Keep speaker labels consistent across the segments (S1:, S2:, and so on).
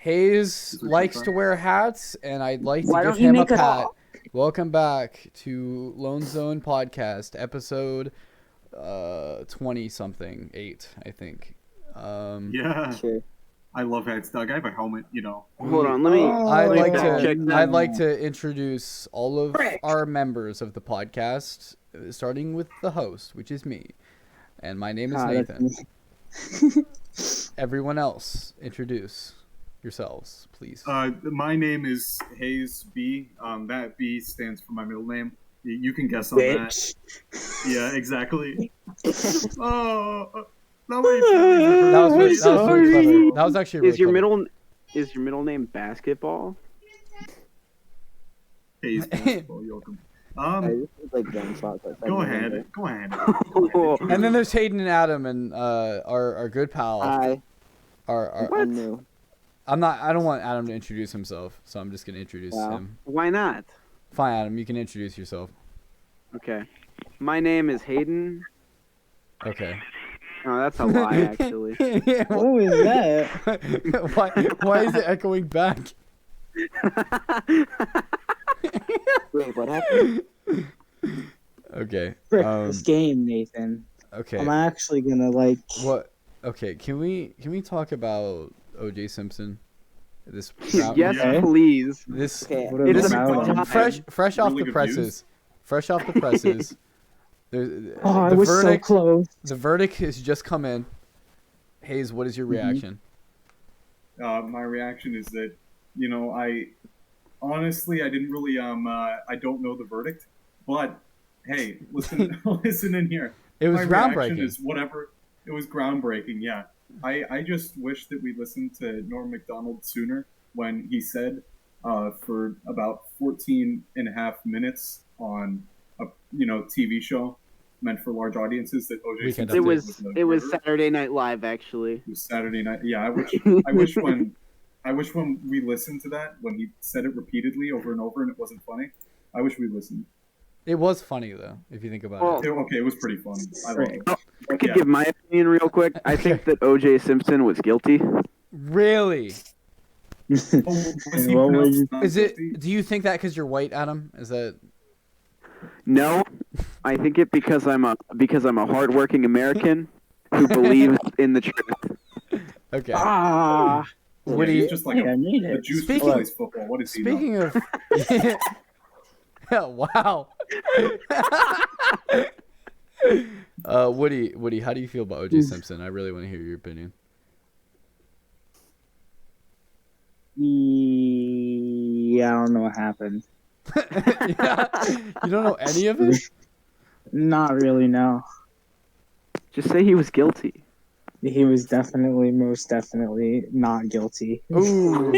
S1: Hayes likes to wear hats, and I'd like to
S2: Why
S1: give
S2: don't you
S1: him a
S2: make it
S1: pat.
S2: all?
S1: Welcome back to LoneZone podcast, episode 20 something, 8, I think.
S3: Yeah,
S2: Sure.
S3: I love hats, Doug. I have a helmet,
S4: Hold on, let me. check that.
S1: I'd like to introduce all of
S2: Frick.
S1: our members of the podcast, starting with the host, which is me, and my name is Nathan. Everyone else, introduce yourselves, please.
S3: My name is Hayes B. That B stands for my middle name. You can guess on
S2: Bitch.
S3: that. Yeah, exactly. Oh,
S1: That was really clever. That was actually really
S4: Is your
S1: clever.
S4: middle name Basketball?
S3: Hayes basketball. You're welcome. Go ahead.
S1: And then there's Hayden and Adam and our good pal.
S2: Hi.
S4: What?
S2: New.
S1: I don't want Adam to introduce himself, so I'm just gonna introduce him.
S4: Why not?
S1: Fine, Adam, you can introduce yourself.
S4: Okay. My name is Hayden.
S1: Okay.
S4: Oh, that's a lie, actually.
S2: What was that?
S1: why is it echoing back?
S2: Wait, what happened?
S1: Okay.
S2: Frick, this game, Nathan.
S1: Okay.
S2: I'm actually gonna like.
S1: What? Okay. Can we talk about O.J. Simpson? This.
S4: Yes,
S3: Yeah.
S4: please.
S1: This.
S2: Okay,
S3: What
S4: It is
S3: about
S4: a
S3: him?
S1: Fresh off
S3: Really
S1: the
S3: good
S1: presses.
S3: views.
S1: Fresh off the presses. The
S2: I was
S1: verdict.
S2: so close.
S1: The verdict has just come in. Hayes, what is your reaction?
S3: My reaction is that, I honestly, I didn't really, I don't know the verdict, but hey, listen, listen in here.
S1: It was
S3: My reaction
S1: groundbreaking.
S3: is whatever. It was groundbreaking, yeah. I just wish that we listened to Norm Macdonald sooner when he said for about 14 and a half minutes on a TV show meant for large audiences that O.J.
S1: Weekend
S3: Simpson
S1: Update.
S4: It was
S3: murderer.
S4: Saturday Night Live, actually.
S3: It was Saturday night. Yeah, I wish when we listened to that, when he said it repeatedly over and over and it wasn't funny, I wish we listened.
S1: It was funny though, if you think about
S4: Well,
S1: it.
S3: Okay, it was pretty funny. I loved it.
S4: I
S3: But
S4: could
S3: yeah,
S4: give my opinion real quick. I think that O.J. Simpson was guilty.
S1: Really?
S3: was he
S2: What were
S3: pronounced
S2: you-
S3: not
S1: Is it?
S3: guilty?
S1: Do you think that because you're white, Adam? Is that?
S4: No, I think it because I'm a hardworking American who believes in the truth.
S1: Okay.
S2: Ah.
S1: What do
S3: Yeah,
S1: you?
S3: he's just like
S2: I need
S3: the
S2: it.
S3: juice
S1: Speaking-
S3: that plays football. What is he know?
S1: Speaking of. Wow. Woody, how do you feel about O.J. Simpson? I really want to hear your opinion.
S2: Yeah, I don't know what happened.
S1: Yeah. You don't know any of it?
S2: Not really, no.
S4: Just say he was guilty.
S2: He was most definitely not guilty.
S1: Ooh.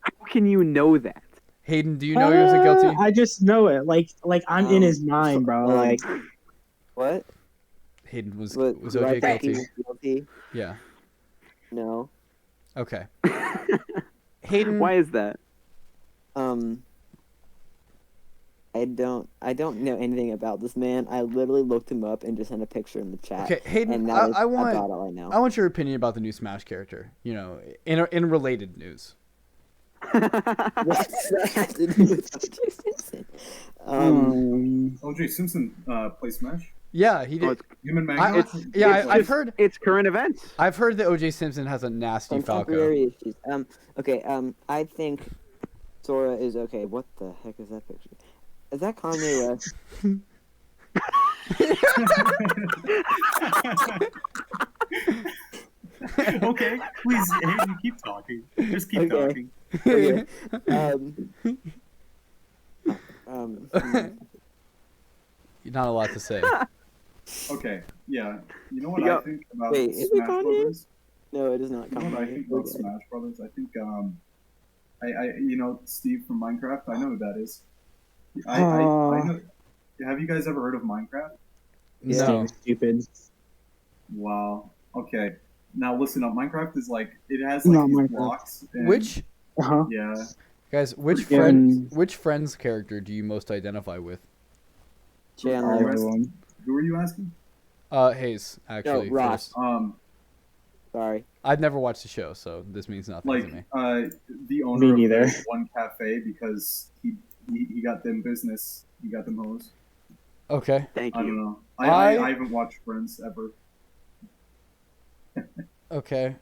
S4: How can you know that?
S1: Hayden, do you know he wasn't guilty?
S2: I just know it. Like I'm in his mind, bro. Like,
S5: What?
S1: Hayden was
S5: Do I
S1: O.J.
S5: think he
S1: guilty?
S5: was guilty?
S1: Yeah.
S5: No.
S1: Okay. Hayden.
S4: Why is that?
S5: I don't know anything about this man. I literally looked him up and just sent a picture in the chat.
S1: Okay, Hayden.
S5: And that is
S1: I want.
S5: about all I know.
S1: I want your opinion about the new Smash character. In related news.
S5: What does that have to do with O.J. Simpson?
S3: O.J. Simpson plays Smash.
S1: Yeah, he
S4: Oh,
S1: did.
S4: it's,
S3: Him and
S1: I-
S3: Magnet.
S1: I've heard.
S4: it's current events.
S1: I've heard that O.J. Simpson has a nasty Falco.
S5: Contemporary issues. Okay. I think Sora is okay. What the heck is that picture? Is that Kanye West?
S3: Okay, please, Hayden, keep talking. Just keep
S5: Okay.
S3: talking.
S5: Okay. Um,
S1: Not a lot to say.
S3: Okay, yeah. You know what
S4: Yeah.
S3: I think about
S5: Wait, is it
S3: Smash
S5: Kanye?
S3: Brothers?
S5: no, it is not
S3: You know what I
S5: Kanye.
S3: think about
S5: Okay.
S3: Smash Brothers? I think Steve from Minecraft. I know who that is. I know. Have you guys ever heard of Minecraft?
S1: No.
S2: stupid.
S3: Wow. Okay. Now listen up. Minecraft is like it has
S2: Not
S3: these
S2: Minecraft.
S3: blocks. And,
S1: Which
S2: Uh-huh.
S3: Yeah.
S1: guys? Which
S2: Freaking-
S1: friend's character do you most identify with?
S5: Chandler.
S3: Rest-
S2: Everyone.
S3: Who are you asking?
S1: Hayes, actually.
S5: Ross.
S1: First.
S5: Sorry.
S1: I've never watched the show, so this means nothing to me.
S3: Like the owner
S2: Me
S3: of
S2: neither.
S3: the one cafe because he got them business. He got them hoes.
S1: Okay.
S4: Thank
S3: I don't
S4: you.
S3: know.
S1: I-
S3: I haven't watched Friends ever.
S1: Okay.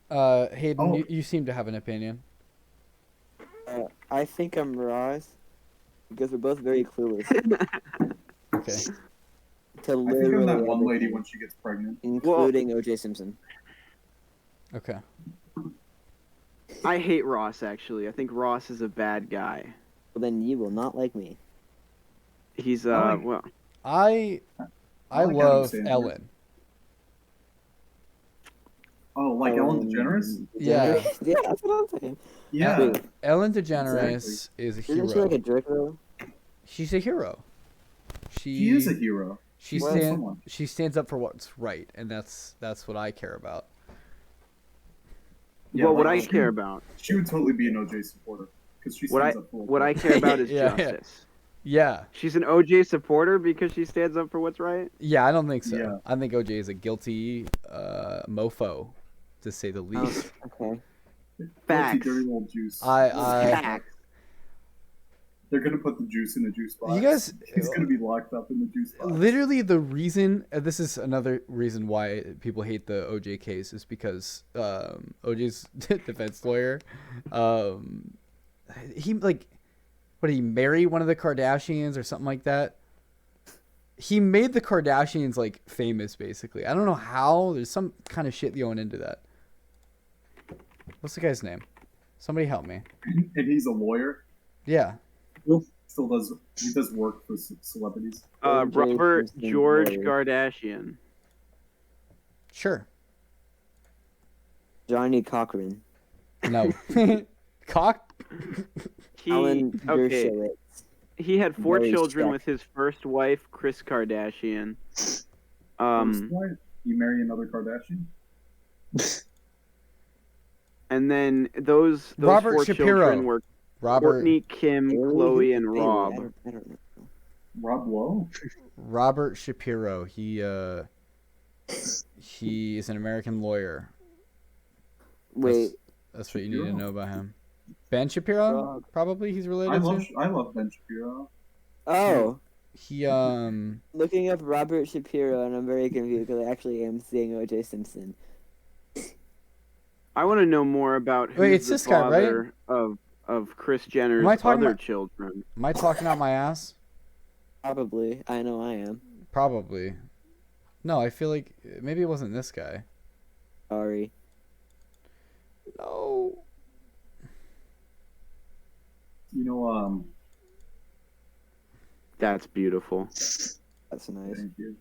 S1: Hayden,
S3: Oh.
S1: you seem to have an opinion.
S5: I think I'm Ross because we're both very clueless
S1: Okay.
S5: to
S3: I think I'm
S5: literally
S3: that one lady
S5: everything,
S3: when she gets pregnant.
S5: including O.J. Simpson.
S1: Okay.
S4: I hate Ross, actually. I think Ross is a bad guy.
S5: Well, then you will not like me.
S4: He's,
S3: I like-
S4: well...
S1: I
S3: I like Adam
S1: love
S3: Sandler.
S1: Ellen.
S3: Oh, like Ellen DeGeneres?
S1: Yeah.
S5: Yeah, that's what I'm saying.
S3: Yeah.
S5: Wait,
S1: Ellen DeGeneres is a
S5: isn't she
S1: hero.
S5: like a jerk though?
S1: She's a hero.
S3: He is a hero.
S1: She
S3: Well,
S1: stands.
S3: someone.
S1: She stands up for what's right, and that's what I care about.
S3: Yeah,
S4: well, what
S3: like,
S4: I care about...
S3: She would totally be an OJ supporter because she
S4: What
S3: stands up for
S4: What I care about is
S1: Yeah, yeah.
S4: justice.
S1: Yeah.
S4: She's an OJ supporter because she stands up for what's right?
S1: Yeah, I don't think so.
S3: Yeah.
S1: I think OJ is a guilty mofo, to say the least.
S5: Okay.
S4: Facts.
S3: Dirty little juice.
S1: I
S3: They're gonna put the juice in the juice box.
S1: You guys-
S3: He's gonna be locked up in the juice box.
S1: literally the reason this is another reason why people hate the OJ case is because OJ's defense lawyer, he like, what did he marry one of the Kardashians or something like that? He made the Kardashians like famous, basically. I don't know how. There's some kind of shit going into that. What's the guy's name? Somebody help me.
S3: And he's a lawyer.
S1: Yeah.
S3: Still does he does work for celebrities.
S4: Robert
S5: Simpson
S4: George
S5: lawyer.
S4: Kardashian.
S1: Sure.
S5: Johnny Cochran.
S1: No. Cock.
S5: Alan
S4: Okay.
S5: Dershowitz.
S4: He had 4
S5: Very
S4: children
S5: sick.
S4: with his first wife, Kris Kardashian.
S3: Why you marry another Kardashian?
S4: And then those
S1: Robert
S4: 4
S1: Shapiro.
S4: children were
S1: Robert.
S4: Courtney, Kim,
S5: Really?
S4: Chloe, and
S5: Wait,
S4: Rob.
S5: I don't know.
S3: Rob Lowe.
S1: Robert Shapiro. He is an American lawyer.
S5: Wait,
S1: That's what you need to
S3: Shapiro?
S1: know about him. Ben Shapiro?
S5: Rob.
S1: Probably he's related
S3: I
S1: to.
S3: love Ben Shapiro.
S5: oh,
S1: He
S5: looking up Robert Shapiro, and I'm very confused because I actually am seeing O.J. Simpson.
S4: I want to know more about who's
S1: Wait, it's
S4: the
S1: this guy, right?
S4: father of Kris Jenner's
S1: Am I talking
S4: other
S1: about-
S4: children.
S1: am I talking out my ass?
S5: Probably. I know I am.
S1: Probably. No, I feel like maybe it wasn't this guy.
S5: Sorry.
S1: No.
S3: You know,
S4: That's beautiful.
S5: That's nice.
S3: thank you.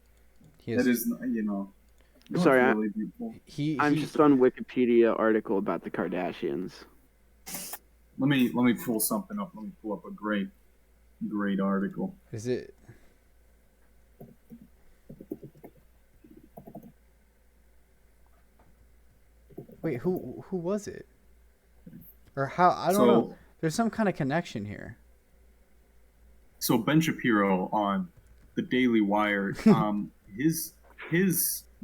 S1: He
S3: That
S1: is,
S3: is, you know
S4: Sorry,
S3: it's really beautiful.
S4: I'm just on Wikipedia article about the Kardashians.
S3: Let me pull something up. Let me pull up a great article.
S1: is it Wait, who was it? Or how I don't know. There's some kind of connection here.
S3: So Ben Shapiro on the Daily Wire, his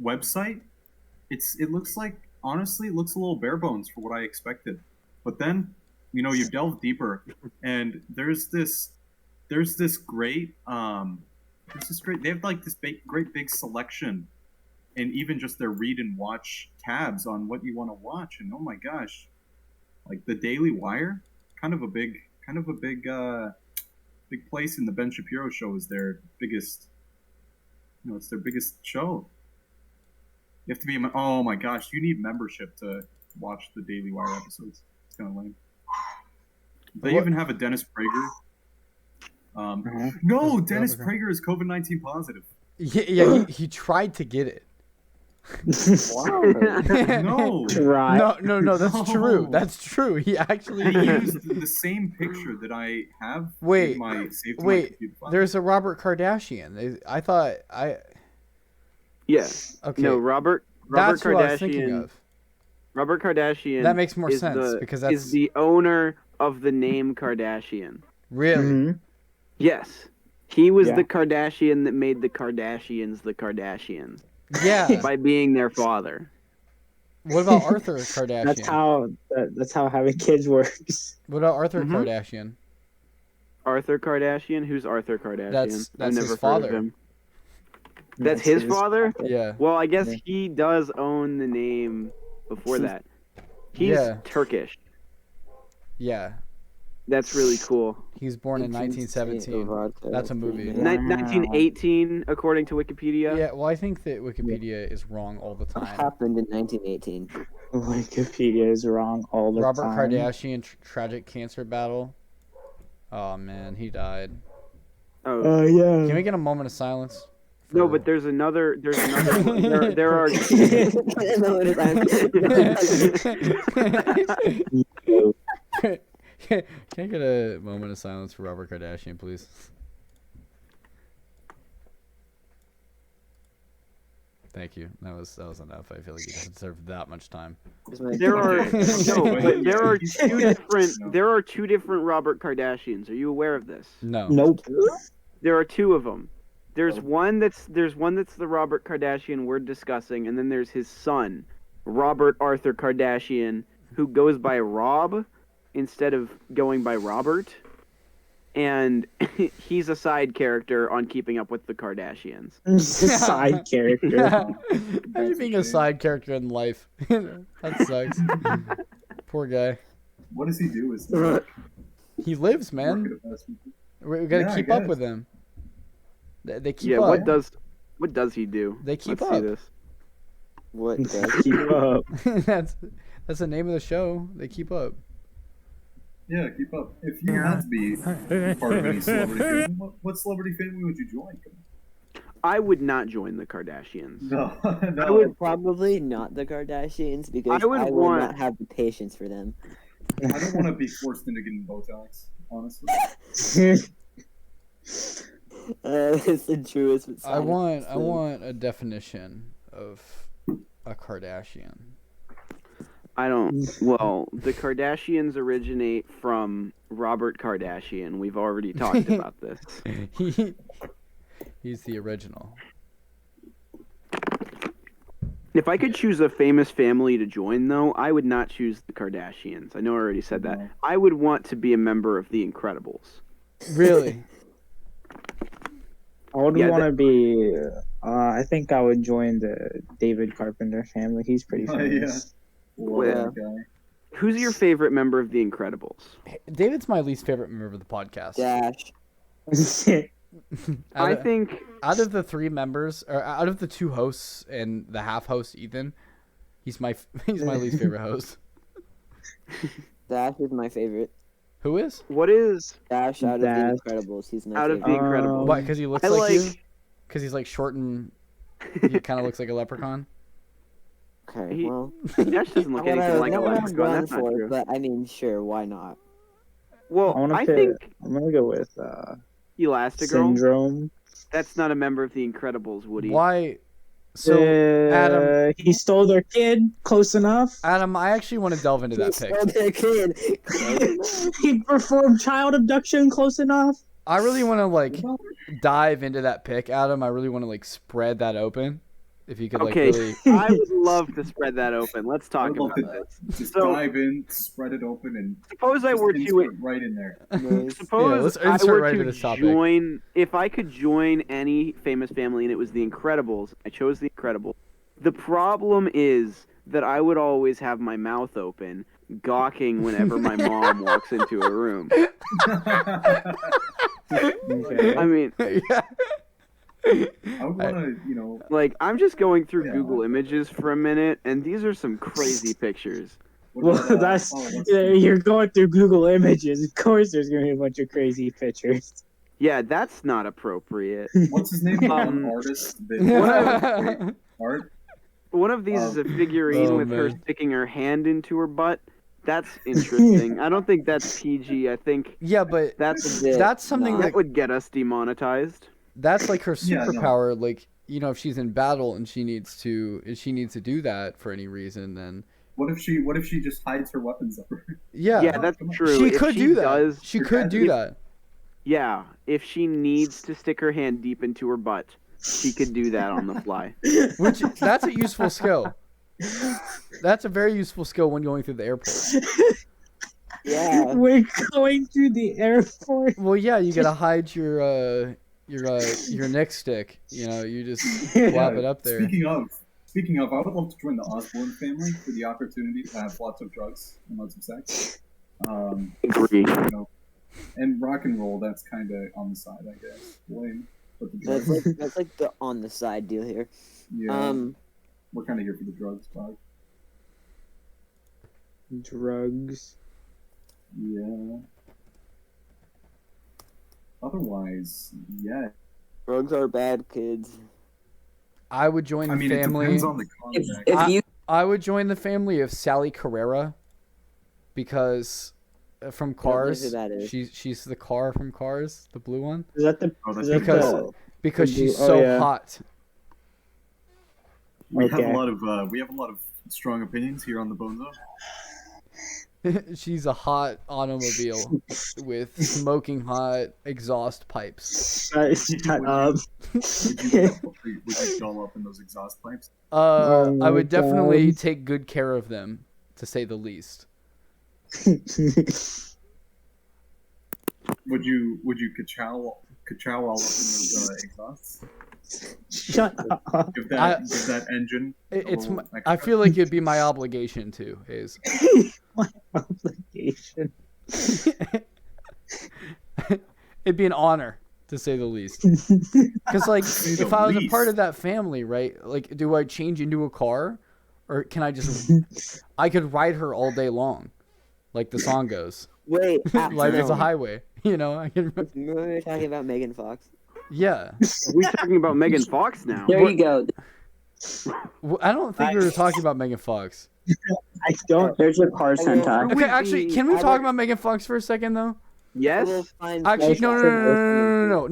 S3: website, it looks like, honestly, it looks a little bare bones for what I expected. But then, you know, you delve deeper, and there's this great they have like this great big selection, and even just their read and watch tabs on what you want to watch. And oh my gosh, like the Daily Wire, kind of a big place in the Ben Shapiro show is their biggest, you know, it's their biggest show. You have to be, oh my gosh, you need membership to watch the Daily Wire episodes. It's kind of lame. They
S1: What-
S3: even have a Dennis Prager.
S2: Uh-huh.
S3: No, Dennis Prager is COVID-19 positive.
S1: Yeah, he tried to get it.
S3: No,
S2: Try.
S1: No, that's
S3: No.
S1: true. That's true. He actually
S3: he used the same picture that I have.
S1: Wait,
S3: in my saved to my
S1: wait,
S3: computer file.
S1: there's a Robert Kardashian. I thought
S4: Yes.
S1: okay.
S4: No, Robert
S1: That's who I was
S4: Kardashian.
S1: thinking of.
S4: Robert Kardashian.
S1: That makes more
S4: is
S1: sense because that's
S4: is the owner of the name Kardashian.
S1: really
S2: Mhm.
S4: Yes. He was
S2: Yeah.
S4: the Kardashian that made the Kardashians the Kardashians
S1: yeah.
S4: by being their father.
S1: What about Arthur Kardashian?
S2: That's how having kids works.
S1: What about Arthur
S4: Mhm.
S1: Kardashian?
S4: Arthur Kardashian? Who's Arthur Kardashian?
S1: That's
S4: I've never
S1: his
S4: heard
S1: father.
S4: of him. That's his father?
S1: Yeah.
S4: Well, I guess
S2: Yeah.
S4: he does own the name before that. He's
S1: Yeah.
S4: Turkish.
S1: Yeah.
S4: That's really cool.
S1: He was born in 1917. That's a movie.
S2: Wow.
S4: 1918, according to Wikipedia.
S1: Yeah, well, I think that Wikipedia is wrong all the
S5: What
S1: time.
S5: happened in 1918?
S2: Wikipedia is wrong all the
S1: Robert
S2: time.
S1: Kardashian tragic cancer battle. Oh man, he died.
S4: Oh.
S2: Oh yeah.
S1: Can we get a moment of silence?
S4: No,
S1: for-
S4: but there's another. There are.
S1: Can I get a moment of silence for Robert Kardashian, please? Thank you. That was enough. I feel like he doesn't deserve that much time.
S4: There are no, but there are
S3: He's-
S4: two different.
S3: No.
S4: There are two different Robert Kardashians. Are you aware of this?
S1: No.
S2: Nope.
S4: There are two of them. There's one that's the Robert Kardashian we're discussing, and then there's his son, Robert Arthur Kardashian, who goes by Rob instead of going by Robert, and he's a side character on Keeping Up with the Kardashians.
S2: He's a side character.
S1: Imagine being a side character in life. That sucks. Poor guy.
S3: What does he do? Is
S1: He lives, man. We gotta
S3: Yeah, I
S1: keep up
S3: guess.
S1: with him. They keep
S4: Yeah,
S1: up.
S4: what does he do?
S1: They keep
S4: Let's see
S1: up.
S4: this.
S5: What does
S2: Keep up.
S1: that's the name of the show. They keep up.
S3: Yeah, keep up. If you had to be part of any celebrity family, what celebrity family would you join?
S4: I would not join the Kardashians.
S3: No, no.
S5: I would probably not the Kardashians because
S4: I would
S5: I would
S4: want-
S5: not have the patience for them.
S3: I don't want to be forced into getting Botox, honestly.
S5: It's the truest. But
S1: I want a definition of a Kardashian.
S4: I don't. Well, the Kardashians originate from Robert Kardashian. We've already talked about this.
S1: He's the original.
S4: If I could choose a famous family to join, though, I would not choose the Kardashians. I know I already said that.
S3: No.
S4: I would want to be a member of the Incredibles.
S1: Really?
S2: I would
S4: Yeah,
S2: want to be. I think I would join the David Carpenter family. He's pretty
S3: Oh,
S2: famous.
S3: Love
S5: Yeah.
S3: that guy.
S4: Who's your favorite member of the Incredibles?
S1: David's my least favorite member of the podcast.
S5: Dash.
S1: Out
S4: I
S1: of,
S4: think
S1: out of the three members, or out of the two hosts and the half host Ethan, he's my least favorite host.
S5: Dash is my favorite.
S1: Who is?
S4: what is
S5: Dash out
S2: Dash.
S5: of the Incredibles. He's my
S4: out of the
S5: favorite.
S4: Incredibles.
S1: What? Because he looks
S4: I
S1: like you?
S4: like-
S1: Because he's like short and he kind of looks like a leprechaun.
S5: Okay,
S4: He-
S5: well,
S4: Dash doesn't look anything like a
S5: no one I was
S4: leprechaun.
S5: going
S4: That's not
S5: for,
S4: true.
S5: but I mean, sure, why not?
S4: Well,
S2: I want
S4: I
S2: to
S4: think
S2: I'm gonna go with
S4: Elastigirl.
S2: Syndrome.
S4: That's not a member of the Incredibles, Woody.
S1: Why? So Adam,
S2: he stole their kid. Close enough.
S1: Adam, I actually want to delve into that pick.
S5: Oh, their kid.
S2: He performed child abduction. Close enough.
S1: I really want to like dive into that pick, Adam. I really want to like spread that open. If you could like
S4: Okay,
S1: really.
S4: I would love to spread that open. Let's talk
S3: I'd love
S4: about
S3: to
S4: this.
S3: just
S4: So-
S3: dive in, spread it open, and
S4: Suppose I
S3: just
S4: were to
S3: insert right in there.
S5: Nice.
S4: suppose
S1: let's
S4: I
S1: insert
S4: were
S1: right
S4: to
S1: into this topic.
S4: join. If I could join any famous family and it was the Incredibles, I chose the Incredibles. The problem is that I would always have my mouth open, gawking whenever my mom walks into a room.
S2: Okay.
S4: I mean,
S1: Yeah.
S3: I would want to,
S4: like, I'm just going through
S3: Yeah.
S4: Google Images for a minute, and these are some crazy pictures.
S3: what
S2: Well,
S3: about,
S2: that's
S3: that's-
S2: you're going through Google Images. Of course, there's gonna be a bunch of crazy pictures.
S4: Yeah, that's not appropriate.
S3: what's his name? The one artist that art.
S4: One of these is a figurine
S1: Oh,
S4: with her
S1: man.
S4: sticking her hand into her butt. That's interesting. I don't think that's PG. I think
S1: Yeah, but
S4: that's
S5: Yeah,
S1: that's something
S5: nah.
S4: that would get us demonetized.
S1: that's like her
S3: Yeah, no.
S1: superpower. Like if she's in battle and she needs to do that for any reason, then
S3: What if she just hides her weapons up?
S1: yeah,
S4: Yeah, that's true.
S1: she
S4: If
S1: could do that.
S4: does-
S1: She could do
S3: if-
S1: that.
S4: Yeah, if she needs to stick her hand deep into her butt, she could do that on the fly.
S1: Which that's a useful skill. That's a very useful skill when going through the airport.
S5: Yeah.
S2: We're going through the airport.
S1: Well, yeah, you gotta hide your neck stick. You know, you just flop it up there.
S3: Speaking of, I would love to join the Osborne family for the opportunity to have lots of drugs and lots of sex.
S4: Agree.
S3: You know, and rock and roll. That's kind of on the side, I guess. Lame, but the drugs.
S5: That's like the on the side deal here.
S3: Yeah, we're kind of here for the drugs, Bob.
S2: Drugs.
S3: Yeah. Otherwise, yeah.
S5: Drugs are bad, kids.
S1: I would join the
S3: It
S1: family.
S3: depends on the context.
S1: I would join the family of Sally Carrera because from Cars,
S5: who that is.
S1: she's the car from Cars, the blue one.
S2: Is that the?
S3: Oh, that's
S2: is that
S1: because-
S2: the-
S1: Because
S2: The
S1: she's
S2: blue-
S1: so
S2: yeah.
S1: hot.
S3: We have
S2: Okay.
S3: a lot of strong opinions here on the Bone Zone.
S1: She's a hot automobile with smoking hot exhaust pipes.
S2: Shut up.
S3: Would you doll up in those exhaust pipes?
S2: Oh
S1: I would
S2: my
S1: definitely
S2: God.
S1: take good care of them, to say the least.
S3: Would you ka-chow all up in those exhausts?
S2: Shut up.
S3: Give that engine.
S1: It's
S3: little
S1: I
S3: extra?
S1: feel like it'd be my obligation to, Hayes.
S2: My obligation.
S1: It'd be an honor, to say the least. Because, like,
S3: Say the
S1: if I was a part
S3: least.
S1: of that family, right? Like, do I change into a car, or can I just? I could ride her all day long, like the song goes.
S5: Wait,
S1: Life is a
S5: no.
S1: highway. You know, I can.
S5: Remember we were talking about Megan Fox?
S1: Yeah.
S4: Are we talking about Megan Fox now?
S5: There you go.
S1: Well, I don't think we were talking about Megan Fox.
S2: I don't.
S6: There's your car hentai.
S1: Okay, actually, can we talk about Megan Fox for a second, though?
S4: Yes.
S1: Actually, no.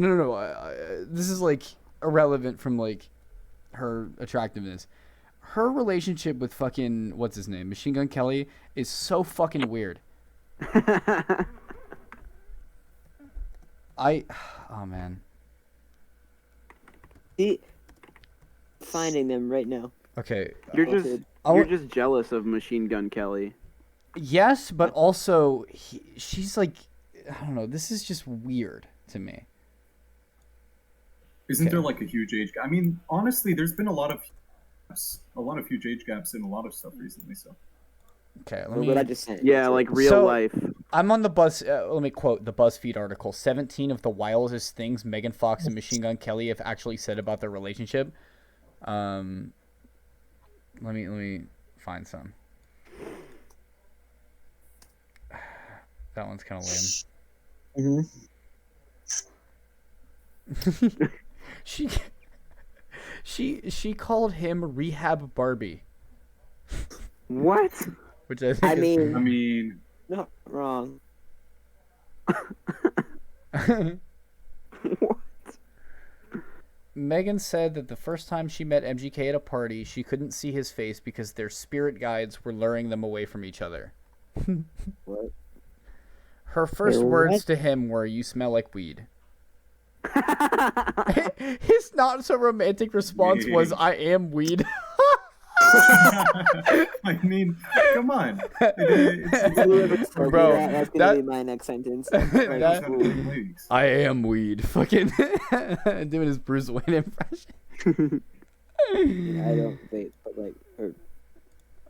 S1: This is like irrelevant from like her attractiveness. Her relationship with fucking what's his name, Machine Gun Kelly, is so fucking weird. Oh man.
S5: See, finding them right now.
S1: Okay.
S4: You're
S1: I
S4: just jealous of Machine Gun Kelly.
S1: Yes, but also she's like, I don't know. This is just weird to me.
S3: Isn't
S1: Okay.
S3: there like a huge age gap? I mean, honestly, there's been a lot of huge age gaps in a lot of stuff recently. So
S1: Okay, let
S5: Or what I
S1: me.
S5: just said.
S4: Yeah, like real
S1: So-
S4: life.
S1: I'm on the bus. Let me quote the BuzzFeed article. 17 of the wildest things Megan Fox and Machine Gun Kelly have actually said about their relationship. Let me find some. That one's kind of lame.
S2: Mhm.
S1: She called him Rehab Barbie,
S4: What?
S1: which I think
S5: I
S1: is
S5: mean,
S3: I mean,
S5: not wrong.
S4: What?
S1: Megan said that the first time she met MGK at a party, she couldn't see his face because their spirit guides were luring them away from each other.
S5: What?
S1: Her first
S2: Wait,
S1: words
S2: what?
S1: to him were, "You smell like weed." His not so romantic response was, "I am weed."
S3: I mean, come on. It's
S1: Bro,
S5: That's gonna be my next sentence.
S1: that-
S3: ladies.
S1: I am weed. Fucking doing his Bruce Wayne impression.
S5: I don't vape, but like,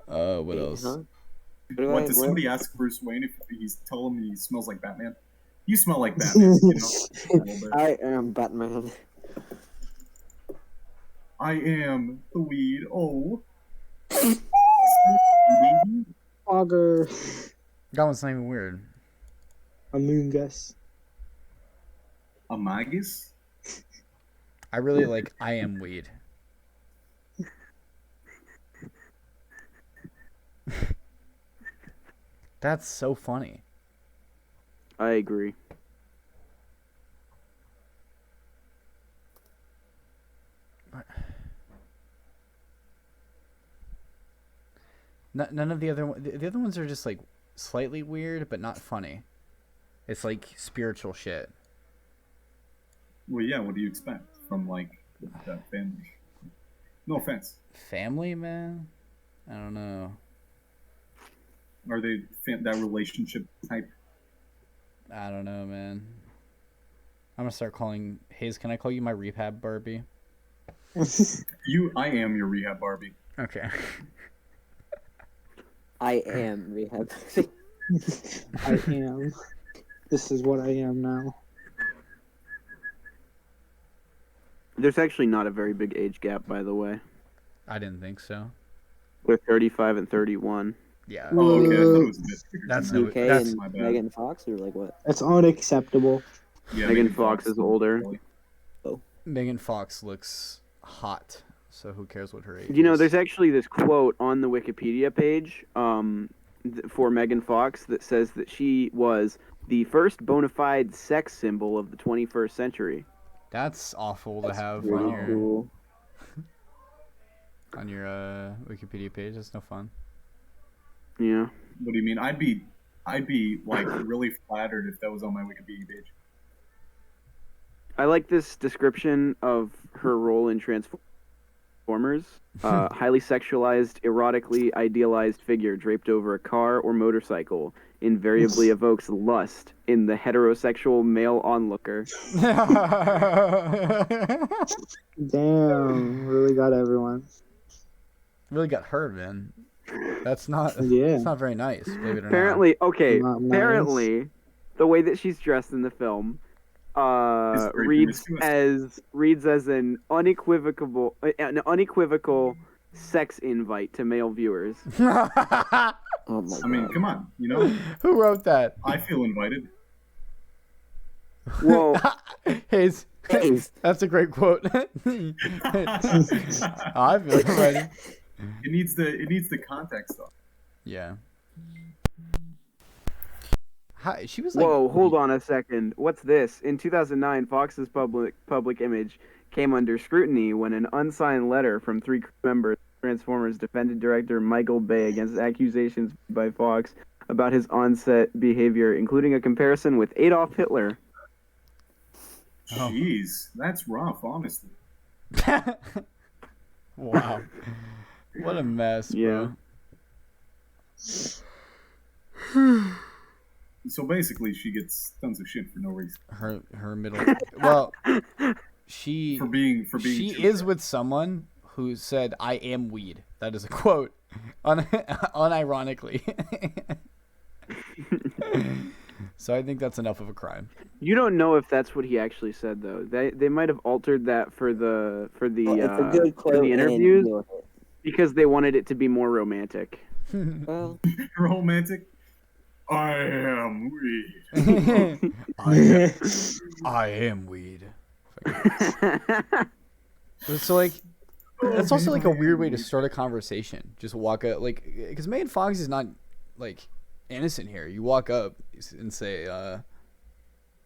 S5: or
S1: What else?
S5: huh? What do
S3: What
S5: I-
S3: does
S5: what-
S3: somebody ask Bruce Wayne if he's telling him he smells like Batman? You smell like Batman, you know. A little bit.
S5: I am Batman.
S3: I am the weed. Oh.
S2: Auger.
S1: That one's not even weird.
S2: Among Us.
S3: A magus?
S1: I really like I am weed. That's so funny.
S4: I agree.
S1: None of the other ones are just like slightly weird, but not funny. It's like spiritual shit.
S3: Well, yeah. What do you expect from like that family? No offense.
S1: Family, man. I don't know.
S3: Are they that relationship type?
S1: I don't know, man. I'm gonna start calling Hayes. Can I call you my rehab Barbie?
S3: I am your rehab Barbie.
S1: Okay.
S5: I am rehab.
S2: I am. This is what I am now.
S4: There's actually not a very big age gap, by the way.
S1: I didn't think so.
S4: They're 35 and 31.
S1: Yeah.
S3: Oh, okay. I thought it was a bit bigger.
S1: That's
S3: than
S1: no-
S3: that.
S5: UK
S1: that's
S5: and
S3: my bad.
S5: Megan Fox, or like what?
S2: That's unacceptable.
S3: Yeah,
S4: Megan Fox is older.
S1: Megan Fox looks hot, so who cares what her age
S4: You know,
S1: is?
S4: there's actually this quote on the Wikipedia page for Megan Fox that says that she was the first bona fide sex symbol of the 21st century.
S1: That's awful to
S5: That's
S1: have
S5: pretty
S1: on your
S5: cool.
S1: Wikipedia page. That's no fun.
S4: Yeah.
S3: What do you mean? I'd be like really flattered if that was on my Wikipedia page.
S4: I like this description of her role in Transformers. Highly sexualized, erotically idealized figure draped over a car or motorcycle invariably evokes lust in the heterosexual male onlooker.
S2: Damn, really got everyone.
S1: Really got her, man. That's not.
S2: Yeah.
S1: That's not very nice. Believe it or
S4: Apparently, okay.
S2: Not nice.
S4: Apparently, the way that she's dressed in the film
S3: It's very
S4: reads as an unequivocal sex invite to male viewers.
S1: not.
S5: Oh my
S3: I mean,
S5: god.
S3: come on. You know,
S1: Who wrote that?
S3: I feel invited.
S4: Whoa.
S1: Hayes.
S5: Hayes.
S1: That's a great quote. I feel ready.
S3: It needs the context though.
S1: Yeah. Hi, she was like.
S4: Whoa, hold on a second. What's this? In 2009, Fox's public image came under scrutiny when an unsigned letter from 3 crew members of Transformers defended director Michael Bay against accusations by Fox about his on-set behavior, including a comparison with Adolf Hitler.
S1: Oh.
S3: Jeez, that's rough, honestly.
S1: Wow. What a mess, bro.
S3: So basically, she gets tons of shit for no reason.
S1: Her middle. Well, she
S3: For being.
S1: she
S3: too
S1: is
S3: fat.
S1: with someone who said, "I am weed." That is a quote, unironically. So I think that's enough of a crime.
S4: You don't know if that's what he actually said, though. They might have altered that for the
S5: Well, it's a good
S4: for
S5: quote
S4: the
S5: and
S4: interviews
S5: deal with it.
S4: because they wanted it to be more romantic.
S5: Well,
S3: Romantic. I am weed.
S1: I am weed. So like, that's also like a weird way to start a conversation. Just walk up, like, because Megan Fox is not like innocent here. You walk up and say,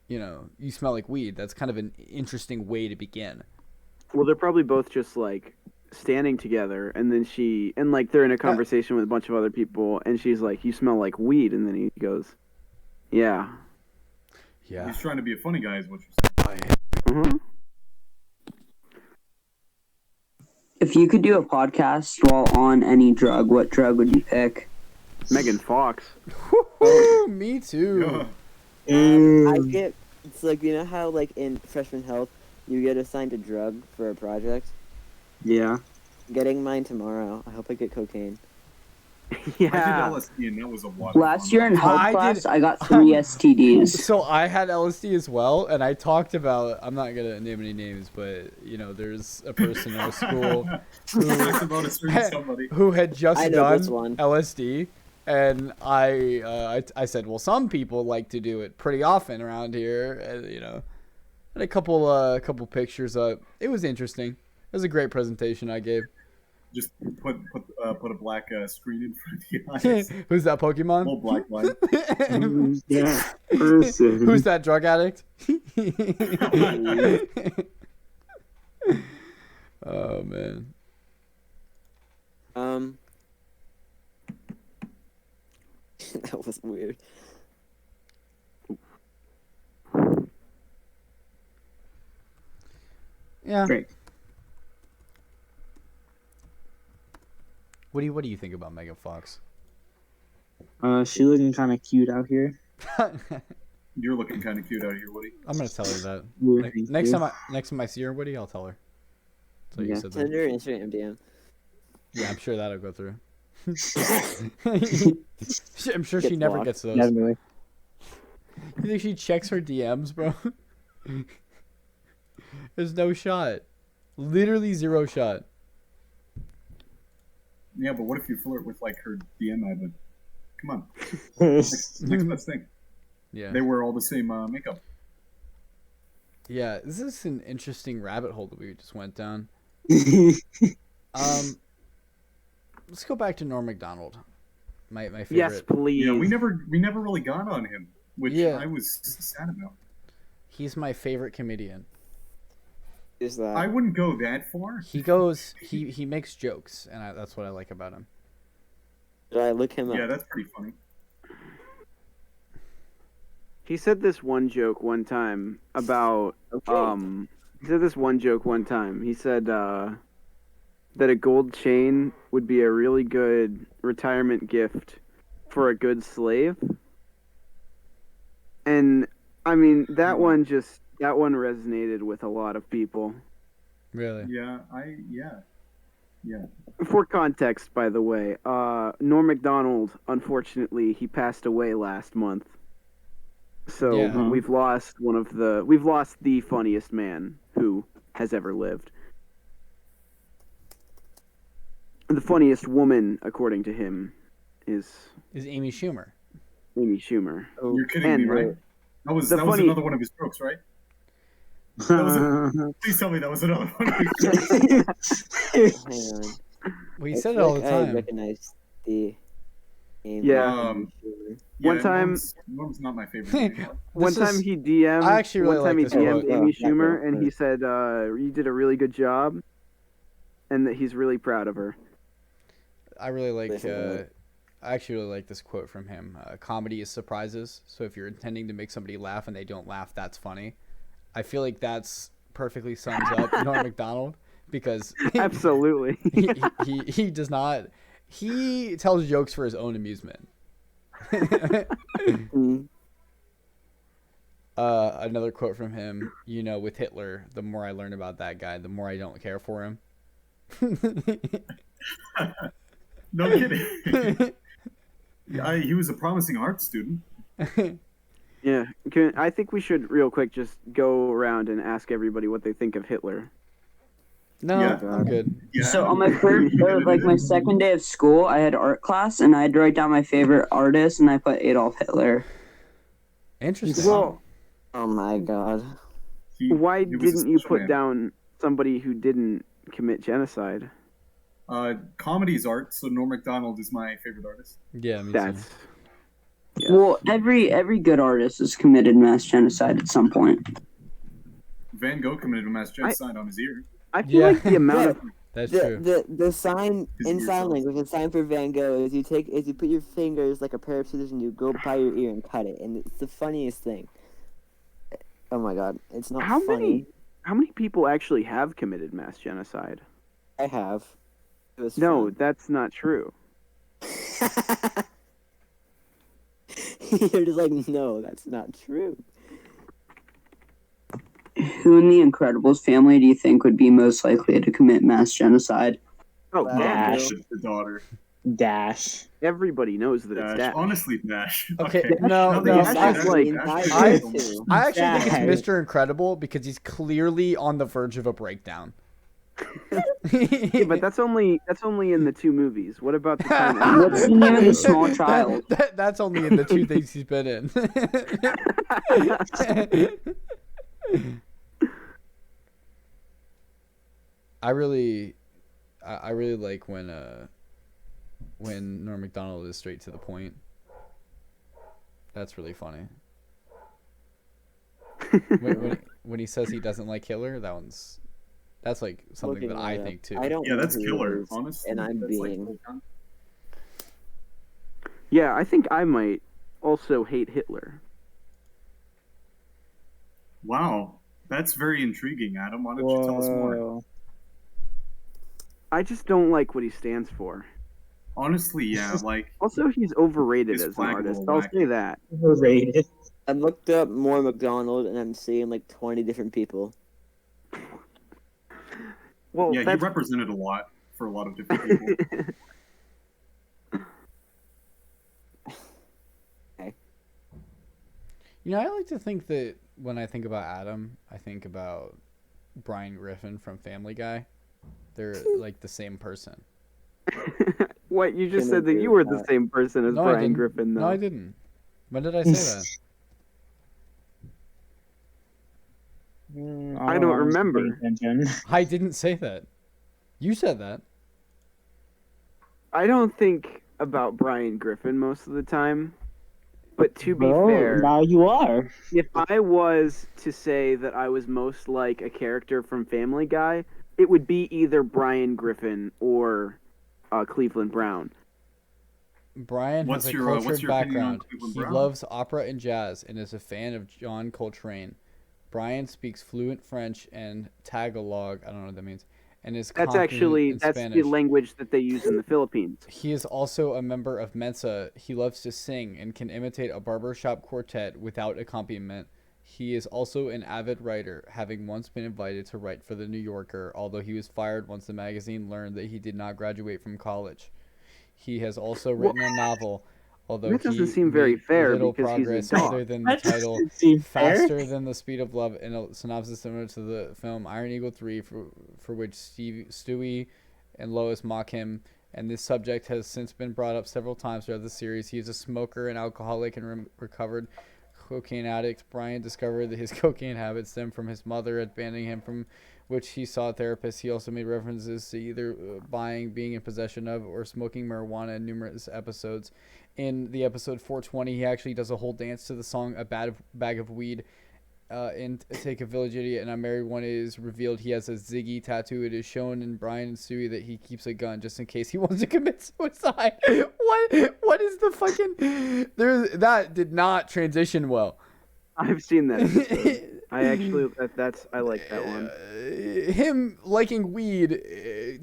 S1: you know, you smell like weed. That's kind of an interesting way to begin.
S4: Well, they're probably both just like standing together, and then like they're in a conversation with a bunch of other people, and she's like, "You smell like weed," and then he goes, "Yeah."
S1: Yeah.
S3: He's trying to be a funny guy, is what you're saying.
S4: Mm-hmm.
S6: If you could do a podcast while on any drug, what drug would you pick?
S4: Megan Fox.
S1: Woo-hoo, me too.
S3: Yeah.
S5: I get, it's like, you know how like in freshman health you get assigned a drug for a project?
S2: Yeah.
S5: Getting mine tomorrow. I hope I get cocaine.
S4: Yeah.
S3: I did LSD and that was a lot of
S6: Last
S3: fun.
S6: year in health
S1: I
S6: class,
S1: did-
S6: I got 3 STDs.
S1: So I had LSD as well, and I talked about. I'm not gonna name any names, but you know, there's a person in our school
S3: Talks about a certain somebody.
S1: who had just
S5: I know
S1: done
S5: this one.
S1: LSD, and I said, well, some people like to do it pretty often around here, and, you know, and a couple pictures up. It was interesting. It was a great presentation I gave.
S3: Just put a black screen in front of the eyes.
S1: Who's that Pokemon?
S3: Little black line.
S2: Who's that person?
S1: Who's that drug addict? Oh man.
S5: That was weird.
S1: Yeah.
S2: Great.
S1: What do you think about Megan Fox?
S2: She looking kind of cute out here.
S3: You're looking kind of cute out here, Woody.
S1: I'm gonna tell her that.
S2: Ooh,
S1: Ne-
S2: thank
S1: next
S2: you.
S1: time I see her, Woody, I'll tell her. That's what
S5: Yeah,
S1: you said
S5: send
S1: there.
S5: her an Instagram DM.
S1: Yeah, I'm sure that'll go through. I'm sure she
S5: Gets
S1: never
S5: blocked.
S1: gets those.
S2: Definitely.
S1: You think she checks her DMs, bro? There's no shot. Literally zero shot.
S3: Yeah, but what if you flirt with like her DM admin? Come on, next best thing.
S1: Yeah.
S3: They wear all the same makeup.
S1: Yeah, this is an interesting rabbit hole that we just went down. Let's go back to Norm Macdonald. My favorite.
S4: Yes, please.
S3: Yeah, we never really got on him, which
S1: Yeah.
S3: I was sad about.
S1: He's my favorite comedian.
S5: Is that?
S3: I wouldn't go that far.
S1: He makes jokes, and that's what I like about him.
S5: Did I look him up?
S3: Yeah, that's pretty funny.
S4: He said this one joke one time about
S5: Okay.
S4: he said this one joke one time. He said that a gold chain would be a really good retirement gift for a good slave. And I mean that one resonated with a lot of people.
S1: Really?
S3: Yeah, yeah.
S4: For context, by the way, Norm Macdonald, unfortunately, he passed away last month. So
S1: Yeah.
S4: we've lost the funniest man who has ever lived. The funniest woman, according to him, is
S1: Is Amy Schumer?
S4: Amy Schumer.
S5: Oh,
S3: You're kidding me, right? That was
S4: the
S3: that was
S4: funny-
S3: another one of his jokes, right? Please tell me that was another one of his jokes.
S5: hang on.
S1: Well, he
S5: I
S1: said it
S5: feel
S1: all the
S5: like I
S1: time.
S5: recognize the name.
S4: Yeah.
S3: Yeah,
S4: One time-
S3: Norm's not my favorite anymore.
S4: One time he DM'd.
S1: I actually really
S4: one time
S1: like
S4: he
S1: this
S4: DM'd
S1: quote.
S4: Amy
S5: Yeah,
S4: Schumer,
S5: yeah,
S4: and
S5: yeah.
S4: he said, "You did a really good job," and that he's really proud of her.
S1: I really like.
S5: Listen,
S1: I actually really like this quote from him. Comedy is surprises. So if you're intending to make somebody laugh and they don't laugh, that's funny. I feel like that's perfectly sums up Norm Macdonald because
S4: Absolutely.
S1: he does not. He tells jokes for his own amusement.
S5: Mm.
S1: Another quote from him. With Hitler, the more I learn about that guy, the more I don't care for him.
S3: No kidding. He was a promising art student.
S4: Yeah, I think we should real quick just go around and ask everybody what they think of Hitler.
S1: No,
S3: Yeah.
S1: I'm good.
S3: Yeah.
S6: So on my first, or like my second day of school, I had art class, and I had to write down my favorite artist, and I put Adolf Hitler.
S1: Interesting.
S4: Well,
S5: Oh my god.
S4: why
S3: he was a
S4: didn't you
S3: special
S4: put
S3: man.
S4: down somebody who didn't commit genocide?
S3: Comedy's art, so Norm Macdonald is my favorite artist.
S1: Yeah, me too.
S4: That's yes.
S6: Well, every good artist has committed mass genocide at some point.
S3: Van Gogh committed a mass genocide on his ear.
S4: I feel
S1: Yeah.
S4: like the amount of
S1: That's
S5: The,
S1: true.
S5: the sign
S3: His
S5: in
S3: ears
S5: sign
S3: off.
S5: language, the sign for Van Gogh is you put your fingers like a pair of scissors and you go by your ear and cut it, and it's the funniest thing. Oh my god, it's not
S4: how
S5: funny.
S4: many people actually have committed mass genocide?
S5: I have. It was
S4: No,
S5: fun.
S4: that's not true.
S5: You're just like, no, that's not true.
S6: Who in the Incredibles family do you think would be most likely to commit mass genocide?
S4: Oh,
S5: Wow.
S3: Dash.
S4: Dash.
S3: The daughter.
S2: Dash.
S4: Everybody knows that it's
S3: Dash.
S4: Dash.
S3: Honestly, Dash.
S1: Okay,
S3: Okay.
S1: no,
S3: Now that
S1: no,
S3: you
S4: Dash
S3: say
S4: is
S3: that,
S4: like-
S3: Dash
S5: I-
S3: is so much-
S1: I actually think
S2: Dash.
S1: it's Mr. Incredible because he's clearly on the verge of a breakdown.
S4: Yeah, but that's only in the two movies. What about the time?
S6: What's the name of the small child?
S1: That's only in the two things he's been in. I really like when Norm Macdonald is straight to the point. That's really funny. When he says he doesn't like Hitler, that's like something
S5: Looking
S1: that I
S5: it up.
S1: think too.
S5: I don't
S3: Yeah,
S5: know
S3: that's
S5: who it
S3: killer,
S5: is,
S3: honestly.
S5: and I'm
S3: That's
S5: being.
S3: full count.
S4: Yeah, I think I might also hate Hitler.
S3: Wow. That's very intriguing, Adam. Why don't you tell us more?
S2: Whoa.
S4: I just don't like what he stands for.
S3: Honestly, yeah, like
S4: Also, he's overrated
S3: His
S4: as an
S3: flag a
S4: artist.
S3: little
S4: I'll
S3: wacky.
S4: say that.
S2: Overrated.
S5: I looked up more McDonald and I'm seeing like 20 different people.
S4: Well,
S3: yeah, he
S4: that's
S3: represented a lot for a lot of different people.
S1: You know, I like to think that when I think about Adam, I think about Brian Griffin from Family Guy. They're like the same person.
S4: what you just
S5: Can
S4: said that
S5: agree
S4: you
S5: with
S4: were the
S5: that.
S4: same person as
S1: No, I
S4: Brian
S1: didn't.
S4: Griffin, though.
S1: No, I didn't. When did I say that?
S4: I don't remember.
S1: I didn't say that. You said that.
S4: I don't think about Brian Griffin most of the time. But to be
S2: Well,
S4: fair,
S2: now you are.
S4: if I was to say that I was most like a character from Family Guy, it would be either Brian Griffin or Cleveland Brown.
S1: Brian
S3: What's
S1: has a
S3: your
S1: cultured
S3: opinion on
S1: background.
S3: Cleveland
S1: He
S3: Brown?
S1: loves opera and jazz and is a fan of John Coltrane. Brian speaks fluent French and Tagalog. I don't know what that means. And is
S4: That's
S1: confident
S4: actually
S1: in
S4: that's
S1: Spanish.
S4: the language that they use in the Philippines.
S1: He is also a member of Mensa. He loves to sing and can imitate a barbershop quartet without accompaniment. He is also an avid writer, having once been invited to write for The New Yorker, although he was fired once the magazine learned that he did not graduate from college. He has also written a novel, although
S4: That doesn't
S1: he
S4: seem very
S1: made
S4: fair
S1: little
S4: because he's a
S1: progress
S4: dog.
S1: other than the
S2: That
S1: title
S2: doesn't seem fair.
S1: Faster Than the Speed of Love in a synopsis similar to the film Iron Eagle 3 for which Stewie and Lois mock him, and this subject has since been brought up several times throughout the series. He is a smoker, an alcoholic, and recovered cocaine addict. Brian discovered that his cocaine habits stem from his mother abandoning him, from which he saw a therapist. He also made references to either buying, being in possession of, or smoking marijuana in numerous episodes. In the episode 420, he actually does a whole dance to the song "A Bag of Weed." In Take a Village Idiot and I Married One, it is revealed he has a Ziggy tattoo. It is shown in Brian and Stewie that he keeps a gun just in case he wants to commit suicide. What is the fucking... That did not transition well.
S4: I've seen that episode. I actually I like that one.
S1: Him liking weed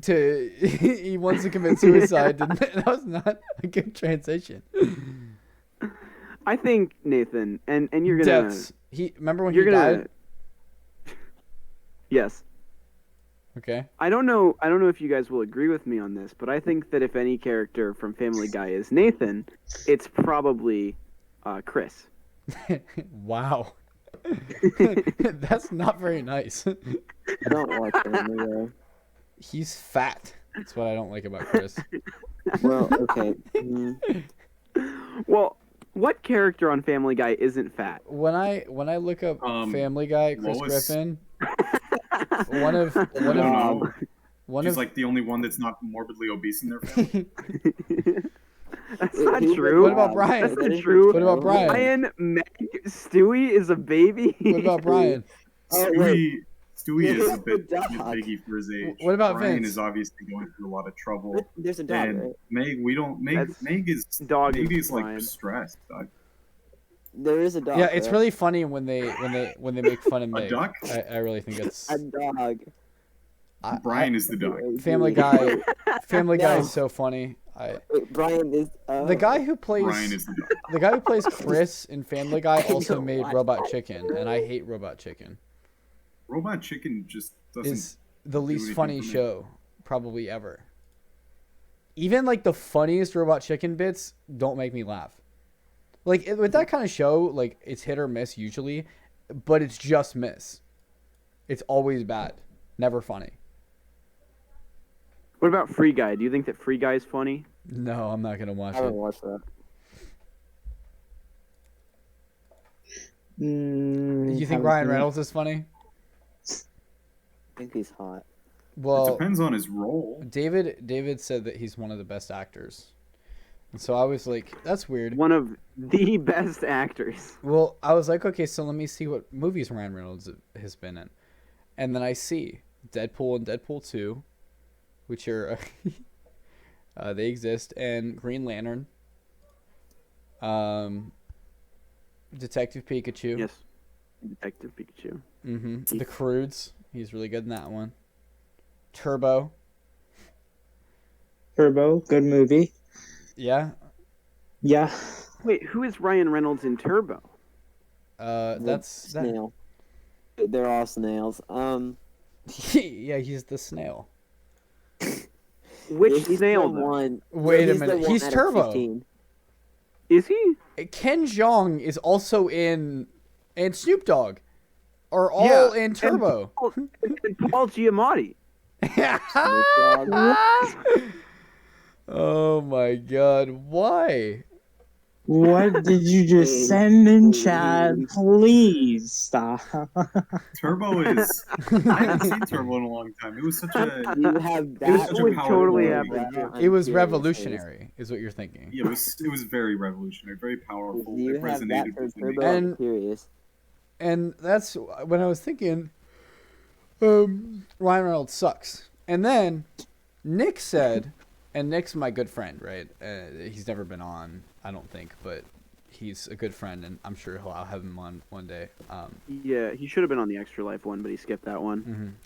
S1: he wants to commit suicide. That was not a good transition.
S4: I think Nathan and you're gonna
S1: Deaths. Remember when
S4: you're
S1: he
S4: gonna
S1: died?
S4: Yes.
S1: Okay.
S4: I don't know if you guys will agree with me on this, but I think that if any character from Family Guy is Nathan, it's probably Chris.
S1: Wow. That's not very nice.
S5: I don't watch Family Guy.
S1: He's fat. That's what I don't like about Chris.
S5: Well, okay.
S4: Well, what character on Family Guy isn't fat?
S1: When I look up Family Guy, Chris
S3: Lois.
S1: Griffin,
S3: She's like the only one that's not morbidly obese in their family.
S4: That's not
S5: Who
S4: true.
S1: What about Brian?
S4: That's not true.
S1: What about Brian?
S4: Brian, Meg, Stewie is a baby.
S1: What about Brian?
S5: Oh, wait.
S3: Stewie is a
S5: There's
S3: bit
S5: the dog.
S3: biggie for his age.
S1: What about
S3: Brian
S1: Vince?
S3: is obviously going through a lot of trouble.
S5: There's a dog,
S3: And
S5: right?
S3: Meg,
S4: That's
S3: Meg is
S4: dog
S3: Meg
S4: is
S3: is like
S4: fine.
S3: distressed.
S5: There is a dog.
S1: Yeah, it's
S5: right?
S1: really funny when they make fun of
S3: A
S1: Meg.
S3: duck?
S1: I really think that's
S5: A dog.
S3: Brian is the dog.
S1: Family Guy. Family Guy
S5: No.
S1: is so funny.
S5: Wait, Brian is.
S1: The guy who plays
S3: Brian is the dog.
S1: the guy who plays Chris in Family Guy also
S5: don't
S1: made
S5: watch
S1: Robot Chicken, and I hate Robot Chicken.
S3: Robot Chicken just doesn't.
S1: Is the least
S3: anything
S1: funny
S3: for me.
S1: show probably ever. Even like the funniest Robot Chicken bits don't make me laugh. Like with that kind of show, like it's hit or miss usually, but it's just miss. It's always bad, never funny.
S4: What about Free Guy? Do you think that Free Guy is funny?
S1: No, I'm not gonna watch
S5: I haven't
S1: it.
S5: watched that.
S1: You think
S2: Haven't
S1: Ryan
S2: seen it.
S1: Reynolds is funny?
S5: I think he's hot.
S3: It
S1: Well,
S3: depends on his role.
S1: David said that he's one of the best actors, and so I was like, that's weird.
S4: One of the best actors.
S1: Well, I was like, okay, so let me see what movies Ryan Reynolds has been in, and then I see Deadpool and Deadpool 2, which are they exist, and Green Lantern, Detective Pikachu,
S4: Yes. Detective Pikachu.
S1: The Croods, he's really good in that one. Turbo,
S2: Turbo, good movie.
S1: Yeah.
S2: Yeah.
S4: Wait, who is Ryan Reynolds in Turbo?
S1: That's that.
S5: snail. They're all snails.
S1: Yeah, he's the snail.
S4: Which
S5: If he's
S4: snail,
S5: the
S4: though?
S5: one.
S1: Wait a
S5: he's the
S1: minute,
S5: one
S1: he's
S5: out of
S1: Turbo.
S5: 15.
S4: Is he?
S1: Ken Jeong is also in, and Snoop Dogg are all in Turbo.
S4: And Paul Giamatti.
S5: Snoop Dogg.
S1: Oh my God! Why?
S2: What did you just send in chat? Please stop.
S3: Turbo is. I haven't seen Turbo in a long time. It was such a.
S5: You have
S3: It was
S5: that.
S3: such a
S4: would
S3: powerful
S4: totally
S3: movie.
S4: happen.
S1: It was
S5: Serious.
S1: revolutionary, is what you're thinking.
S3: Yeah, it was very revolutionary, very powerful.
S5: You
S3: It
S5: have that
S3: resonated
S5: for
S3: with me.
S5: Turbo.
S1: And-
S5: I'm curious.
S1: And that's when I was thinking, Ryan Reynolds sucks. And then Nick said, and Nick's my good friend, right? He's never been on, I don't think, but he's a good friend, and I'm sure I'll have him on one day.
S4: Yeah, he should have been on the Extra Life one, but he skipped that one.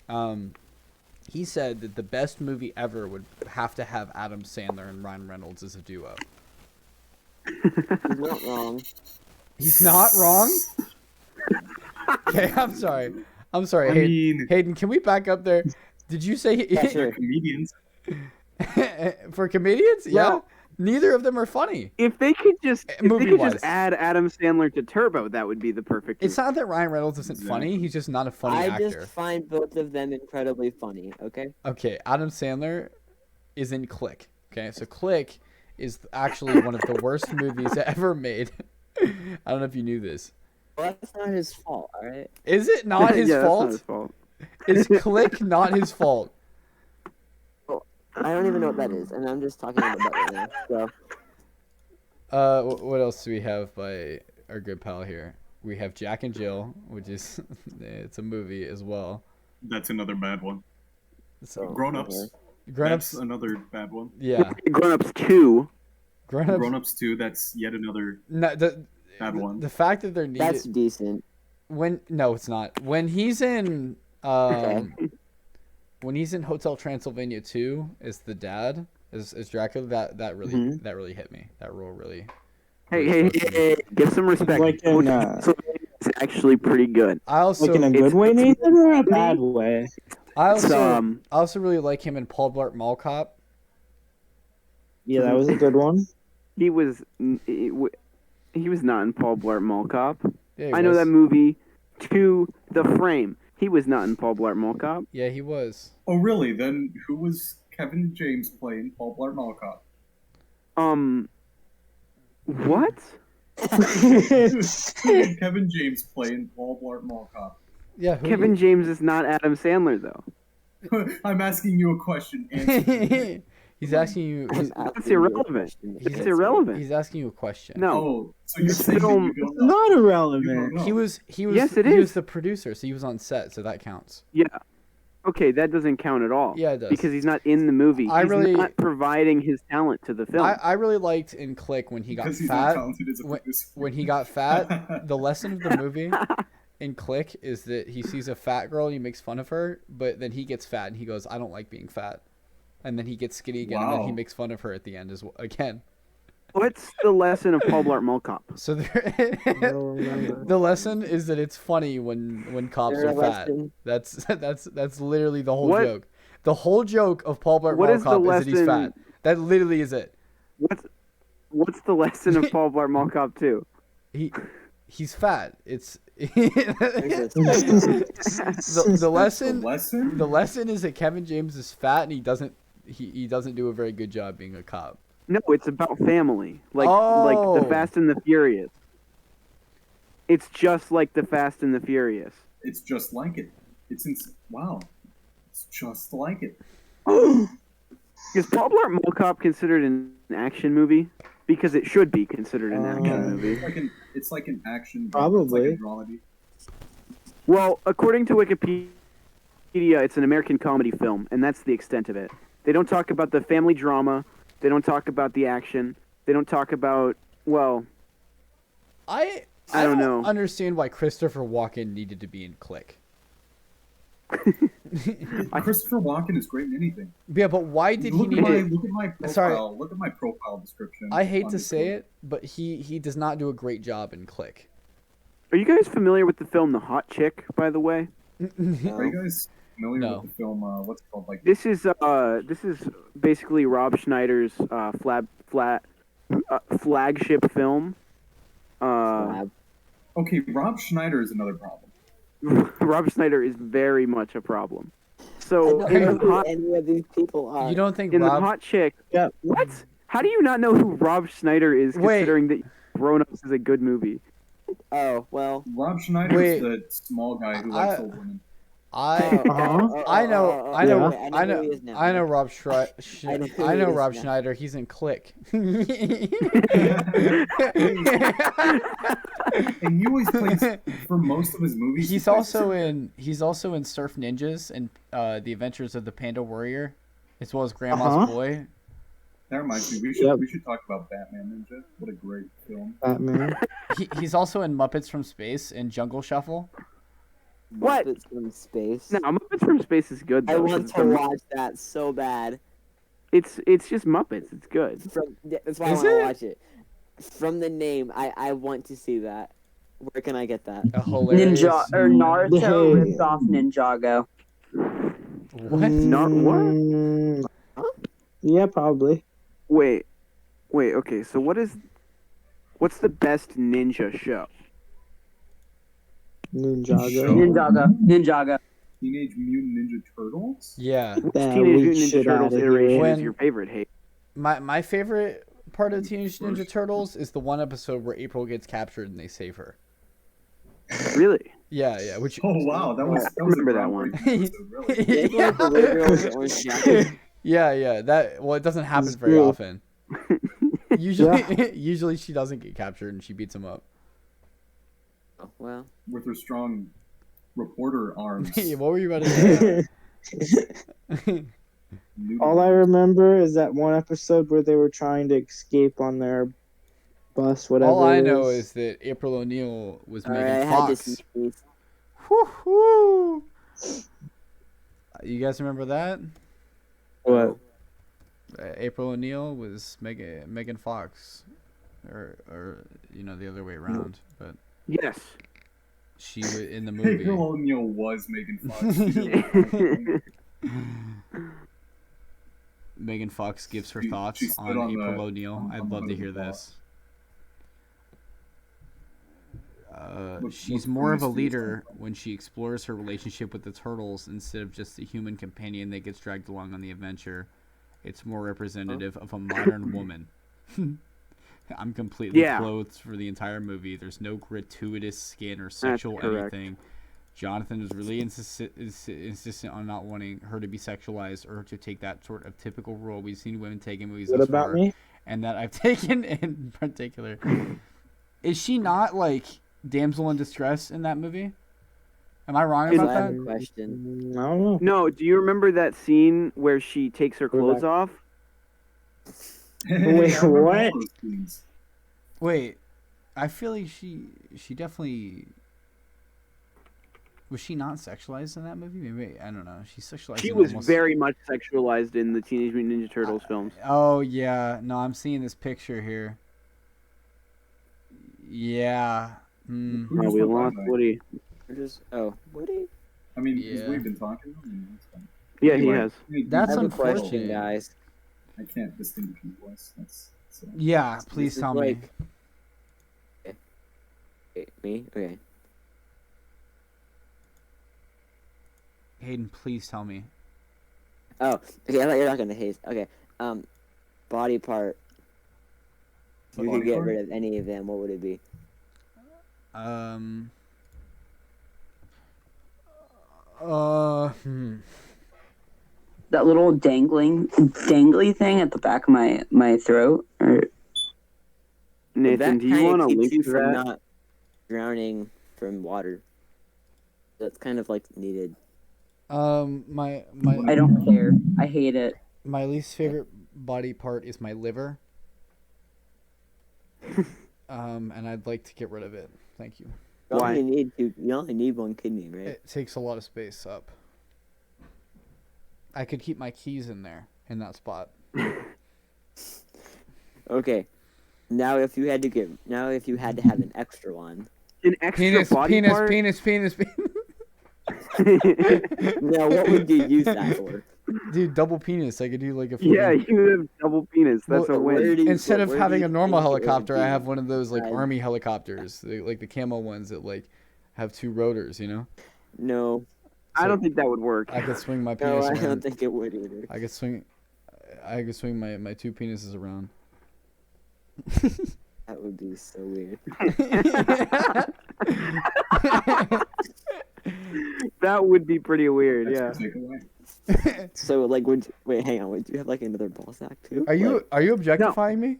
S1: He said that the best movie ever would have to have Adam Sandler and Ryan Reynolds as a duo.
S5: He's not wrong.
S1: He's not wrong? Okay, I'm sorry.
S3: I
S1: Hayden.
S3: mean,
S1: Hayden, can we back up there? Did you say
S5: Yeah, sure.
S3: they're comedians.
S1: for comedians? Yeah.
S4: Well-
S1: Neither of them are funny.
S4: If they could just
S1: Movie-wise.
S4: add Adam Sandler to Turbo, that would be the perfect.
S1: It's not that Ryan Reynolds isn't funny. He's just not a funny
S5: I
S1: actor.
S5: just find both of them incredibly funny. Okay.
S1: Okay, Adam Sandler is in Click. Okay, so Click is actually one of the worst movies ever made. I don't know if you knew this.
S5: Well, that's not his fault. All right.
S1: Is it not his
S4: Yeah, that's
S1: fault?
S4: not his fault.
S1: Is Click not his fault?
S5: I don't even know what that is, and I'm just talking about that right now. So
S1: What else do we have by our good pal here? We have Jack and Jill, which is it's a movie as well.
S3: That's another bad one.
S1: So,
S3: Grown Ups.
S5: okay.
S1: Grown
S3: That's
S1: Ups,
S3: another bad one.
S1: yeah.
S4: Grown Ups 2.
S1: Grown Ups.
S3: Grown Ups 2. That's yet another
S1: No,
S3: bad one.
S1: the fact that they're needed
S5: That's decent.
S1: no, it's not. When he's in when he's in Hotel Transylvania 2 as the dad, as Dracula, that really hit me. That role really.
S4: Hey, give some respect.
S2: Like in,
S4: It's actually pretty good.
S1: I also
S2: like in a good way, Nathan, or a bad way?
S1: I
S4: It's,
S1: also really like him in Paul Blart Mall Cop.
S2: Yeah, that was a good one.
S4: He was not in Paul Blart Mall Cop.
S1: Yeah, he
S4: I know
S1: was.
S4: that movie. 2, The Frame. He was not in Paul Blart Mall Cop.
S1: Yeah, he was.
S3: Oh, really? Then who was Kevin James playing Paul Blart Mall Cop?
S4: What?
S3: Kevin James playing Paul Blart Mall Cop.
S1: Yeah, who
S4: Kevin James is not Adam Sandler, though.
S3: I'm asking you a question. Answer.
S1: He's asking you.
S5: I'm
S1: He's,
S5: asking
S4: That's
S5: you a
S4: irrelevant.
S5: question.
S4: It's irrelevant.
S1: he's asking you a question.
S4: No.
S3: Oh, so you're saying that
S4: Film-
S3: you don't know.
S2: Not
S3: You
S2: irrelevant.
S3: don't know.
S1: He was.
S4: Yes, it
S1: he was
S4: is.
S1: the producer, so he was on set, so that counts.
S4: Yeah. Okay, that doesn't count at all.
S1: Yeah, it does.
S4: Because he's not in the movie. He's not providing his talent to the film.
S1: I really liked in Click when he got
S3: Because he's not
S1: fat.
S3: talented as a
S1: When,
S3: producer.
S1: when he got fat, the lesson of the movie in Click is that he sees a fat girl and he makes fun of her, but then he gets fat and he goes, "I don't like being fat," and then he gets skinny again, and then he
S3: Wow.
S1: makes fun of her at the end as well, again.
S4: What's the lesson of Paul Blart Mall Cop?
S1: So
S2: I don't remember.
S1: the lesson is that it's funny when cops
S5: There
S1: are
S5: a
S1: fat.
S5: lesson?
S1: That's literally the whole
S4: What-
S1: joke. The whole joke of Paul Blart
S4: What
S1: Mall
S4: is the
S1: Cop is that he's
S4: lesson-
S1: fat. That literally is it.
S4: What's the lesson of Paul Blart Mall Cop 2?
S1: He's fat. It's
S5: There's
S1: the lesson.
S3: The lesson?
S1: The lesson is that Kevin James is fat and he doesn't do a very good job being a cop.
S4: No, it's about family. Like
S1: Oh.
S4: the Fast and the Furious. It's just like the Fast and the Furious.
S3: It's just like it. Wow. It's just like it.
S4: Is Paul Blart Mall Cop considered an action movie? Because it should be considered an action movie.
S3: It's like an action.
S2: Probably.
S3: It's like a dramedy.
S4: Well, according to Wikipedia, it's an American comedy film, and that's the extent of it. They don't talk about the family drama. They don't talk about the action. They don't talk about, well,
S1: I
S4: don't know.
S1: understand why Christopher Walken needed to be in Click.
S3: Christopher Walken is great in anything.
S1: Yeah, but why did he
S3: Look
S1: need
S3: at my
S1: to?
S3: look at my profile.
S1: Sorry.
S3: Look at my profile description.
S1: I hate
S3: on
S1: to say
S3: Discord.
S1: it, but he does not do a great job in Click.
S4: Are you guys familiar with the film The Hot Chick, by the way?
S3: Are you guys familiar
S1: No.
S3: with the film? What's it called? Like
S4: This is basically Rob Schneider's flagship film.
S3: okay, Rob Schneider is another problem.
S4: Rob Schneider is very much a problem.
S5: I
S4: So
S5: don't
S4: in
S5: know
S4: the
S5: who
S4: hot,
S5: any of these people are.
S1: You don't think
S4: in the
S1: Rob?
S4: Hot Chick,
S2: Yeah.
S4: what? How do you not know who Rob Schneider is,
S1: Wait.
S4: considering that Grown Ups is a good movie?
S5: Oh, well.
S3: Rob Schneider
S1: Wait.
S3: is the small guy who likes
S1: I-
S3: old women.
S1: I
S2: Uh-huh.
S1: know
S5: Okay,
S2: Yeah.
S5: I know who he is now.
S1: I know Rob
S5: I know who
S1: I
S5: he
S1: know
S5: is
S1: Rob
S5: now.
S1: Schneider. He's in Click.
S3: And he always plays for most of his movies.
S1: He's also in Surf Ninjas and The Adventures of the Panda Warrior, as well as Grandma's
S2: Uh-huh.
S1: Boy.
S3: That reminds me.
S2: Yep.
S3: We should talk about Batman Ninja. What a great film.
S2: Batman.
S1: He's also in Muppets from Space and Jungle Shuffle.
S4: What?
S5: Muppets from space.
S4: No, Muppets from Space is good.
S5: I
S4: Though,
S5: want
S4: 'cause
S5: to watch that so bad.
S4: It's just Muppets. It's good.
S5: That's why I
S1: Is
S5: want to
S1: it?
S5: watch it. From the name, I want to see that. Where can I get that?
S1: A hilarious.
S6: Ninja or Naruto
S2: Hey.
S6: ripped off Ninjago.
S1: What?
S4: Not what?
S2: Mm, yeah, probably.
S4: Wait. Okay. So what's the best ninja show?
S2: Ninjago.
S6: Ninjago.
S3: Teenage Mutant Ninja Turtles.
S1: Yeah.
S4: Which
S2: Yeah,
S4: Teenage
S2: we
S4: Mutant Ninja
S2: should
S4: Turtles
S2: outta here.
S4: iteration
S1: When-
S4: is your favorite? Hey,
S1: My favorite part of Teenage Ninja Turtles is the one episode where April gets captured and they save her.
S4: really?
S1: Yeah. Which.
S3: Oh wow, that was
S4: I
S3: a
S4: remember that one.
S3: groundbreaking episode, really.
S5: Yeah, like the little girl with the orange jacket.
S1: Yeah. That it doesn't happen
S2: It's
S1: very
S2: true.
S1: often. Usually she doesn't get captured and she beats him up.
S5: Oh, well,
S3: With her strong reporter arms.
S1: What were you about to say?
S2: All I remember is that one episode where they were trying to escape on their bus, whatever.
S1: All I
S2: it
S1: know
S2: is.
S1: is that April O'Neil was
S5: all right,
S1: Megan
S5: I had to
S1: Fox.
S5: sneeze.
S1: Woo-hoo. You guys remember that?
S2: What?
S1: April O'Neil was Megan Fox, or the other way around. But
S4: Yes.
S1: she was in the
S3: April
S1: movie.
S3: O'Neil was Megan Fox. She did.
S1: Megan Fox gives her
S3: She
S1: thoughts
S3: stood
S1: on
S3: on
S1: April
S3: the-
S1: O'Neil.
S3: on-
S1: I'd
S3: on
S1: love
S3: one
S1: to
S3: of the
S1: hear
S3: blocks.
S1: this. She's
S3: What's
S1: more of a
S3: funniest
S1: leader
S3: is-
S1: when she explores her relationship with the turtles instead of just a human companion that gets dragged along on the adventure. It's more representative of a modern woman. I'm completely
S4: Yeah.
S1: clothed for the entire movie. There's no gratuitous skin or sexual
S4: correct.
S1: anything. Jonathan is really insistent on not wanting her to be sexualized or to take that sort of typical role we've seen women take in movies
S2: What
S1: thus
S2: about
S1: far,
S2: me?
S1: and that I've taken in particular. Is she not like damsel in distress in that movie? Am I wrong
S5: So
S1: about
S5: I have
S1: that?
S5: a question.
S2: I don't know.
S4: No. Do you remember that scene where she takes her
S2: We're
S4: clothes
S2: back.
S4: off?
S2: Wait,
S3: I remember all
S2: what?
S3: those scenes.
S1: Wait, I feel like she definitely was she not sexualized in that movie? Maybe I don't know. She's sexualized.
S4: She
S1: in
S4: was
S1: almost...
S4: very much sexualized in the Teenage Mutant Ninja Turtles films.
S1: Oh yeah, no, I'm seeing this picture here. Yeah. Mm.
S3: Who
S4: Oh,
S3: just
S4: we
S3: went by
S4: lost
S3: that?
S4: Woody.
S5: Woody?
S3: I mean, has
S1: Yeah.
S3: Woody been talking? I mean, that's fine.
S4: Yeah,
S3: Anyway,
S4: he has.
S1: That's
S5: I have a
S1: unfortunate.
S5: question, guys.
S3: I can't distinguish his voice. That's so.
S1: Yeah, please
S5: This is
S1: tell me.
S5: like- Okay, me? Okay.
S1: Hayden, please tell me.
S5: Oh, okay, I thought you were not gonna haze. Okay. Body part. If you
S3: Body
S5: could get
S3: part?
S5: rid of any of them, what would it be?
S1: Hmm.
S6: That little dangly thing at the back of my throat. Or
S4: Nathan,
S5: that
S4: do you
S5: kinda
S4: want to
S5: keeps
S4: link
S5: you
S4: to
S5: from
S4: that?
S5: not drowning from water. That's kind of like needed.
S1: My
S6: I don't care. I hate it.
S1: my least favorite body part is my liver. And I'd like to get rid of it. Thank you.
S5: You
S4: Why?
S5: only need one kidney, right?
S1: It takes a lot of space up. I could keep my keys in there in that spot.
S5: Okay. Now, if you had to have an extra one,
S4: An extra
S1: Penis,
S4: body
S1: penis,
S4: part.
S1: penis, penis, penis.
S5: now what would you use that for?
S1: Dude, double penis. I could do like a
S4: Yeah,
S1: fucking-
S4: you have double penis. That's
S1: Well,
S4: a
S5: Where
S4: win.
S5: do you-
S1: Instead of
S5: where do
S1: having
S5: you
S1: a normal
S5: think it would
S1: helicopter, I
S5: be?
S1: have one of those like
S5: Right.
S1: army helicopters, like the camo ones that like have 2 rotors. You know.
S5: No,
S4: I don't think that would work.
S1: I could swing my
S5: no,
S1: penis
S5: I
S1: around.
S5: don't think it would either.
S1: I could swing my 2 penises around.
S5: That would be so weird.
S4: That would be pretty weird. Yeah.
S3: Extra takeaway.
S5: So, like, hang on, would you have like another ball sack too?
S1: Are you
S5: Like,
S1: are you objectifying me?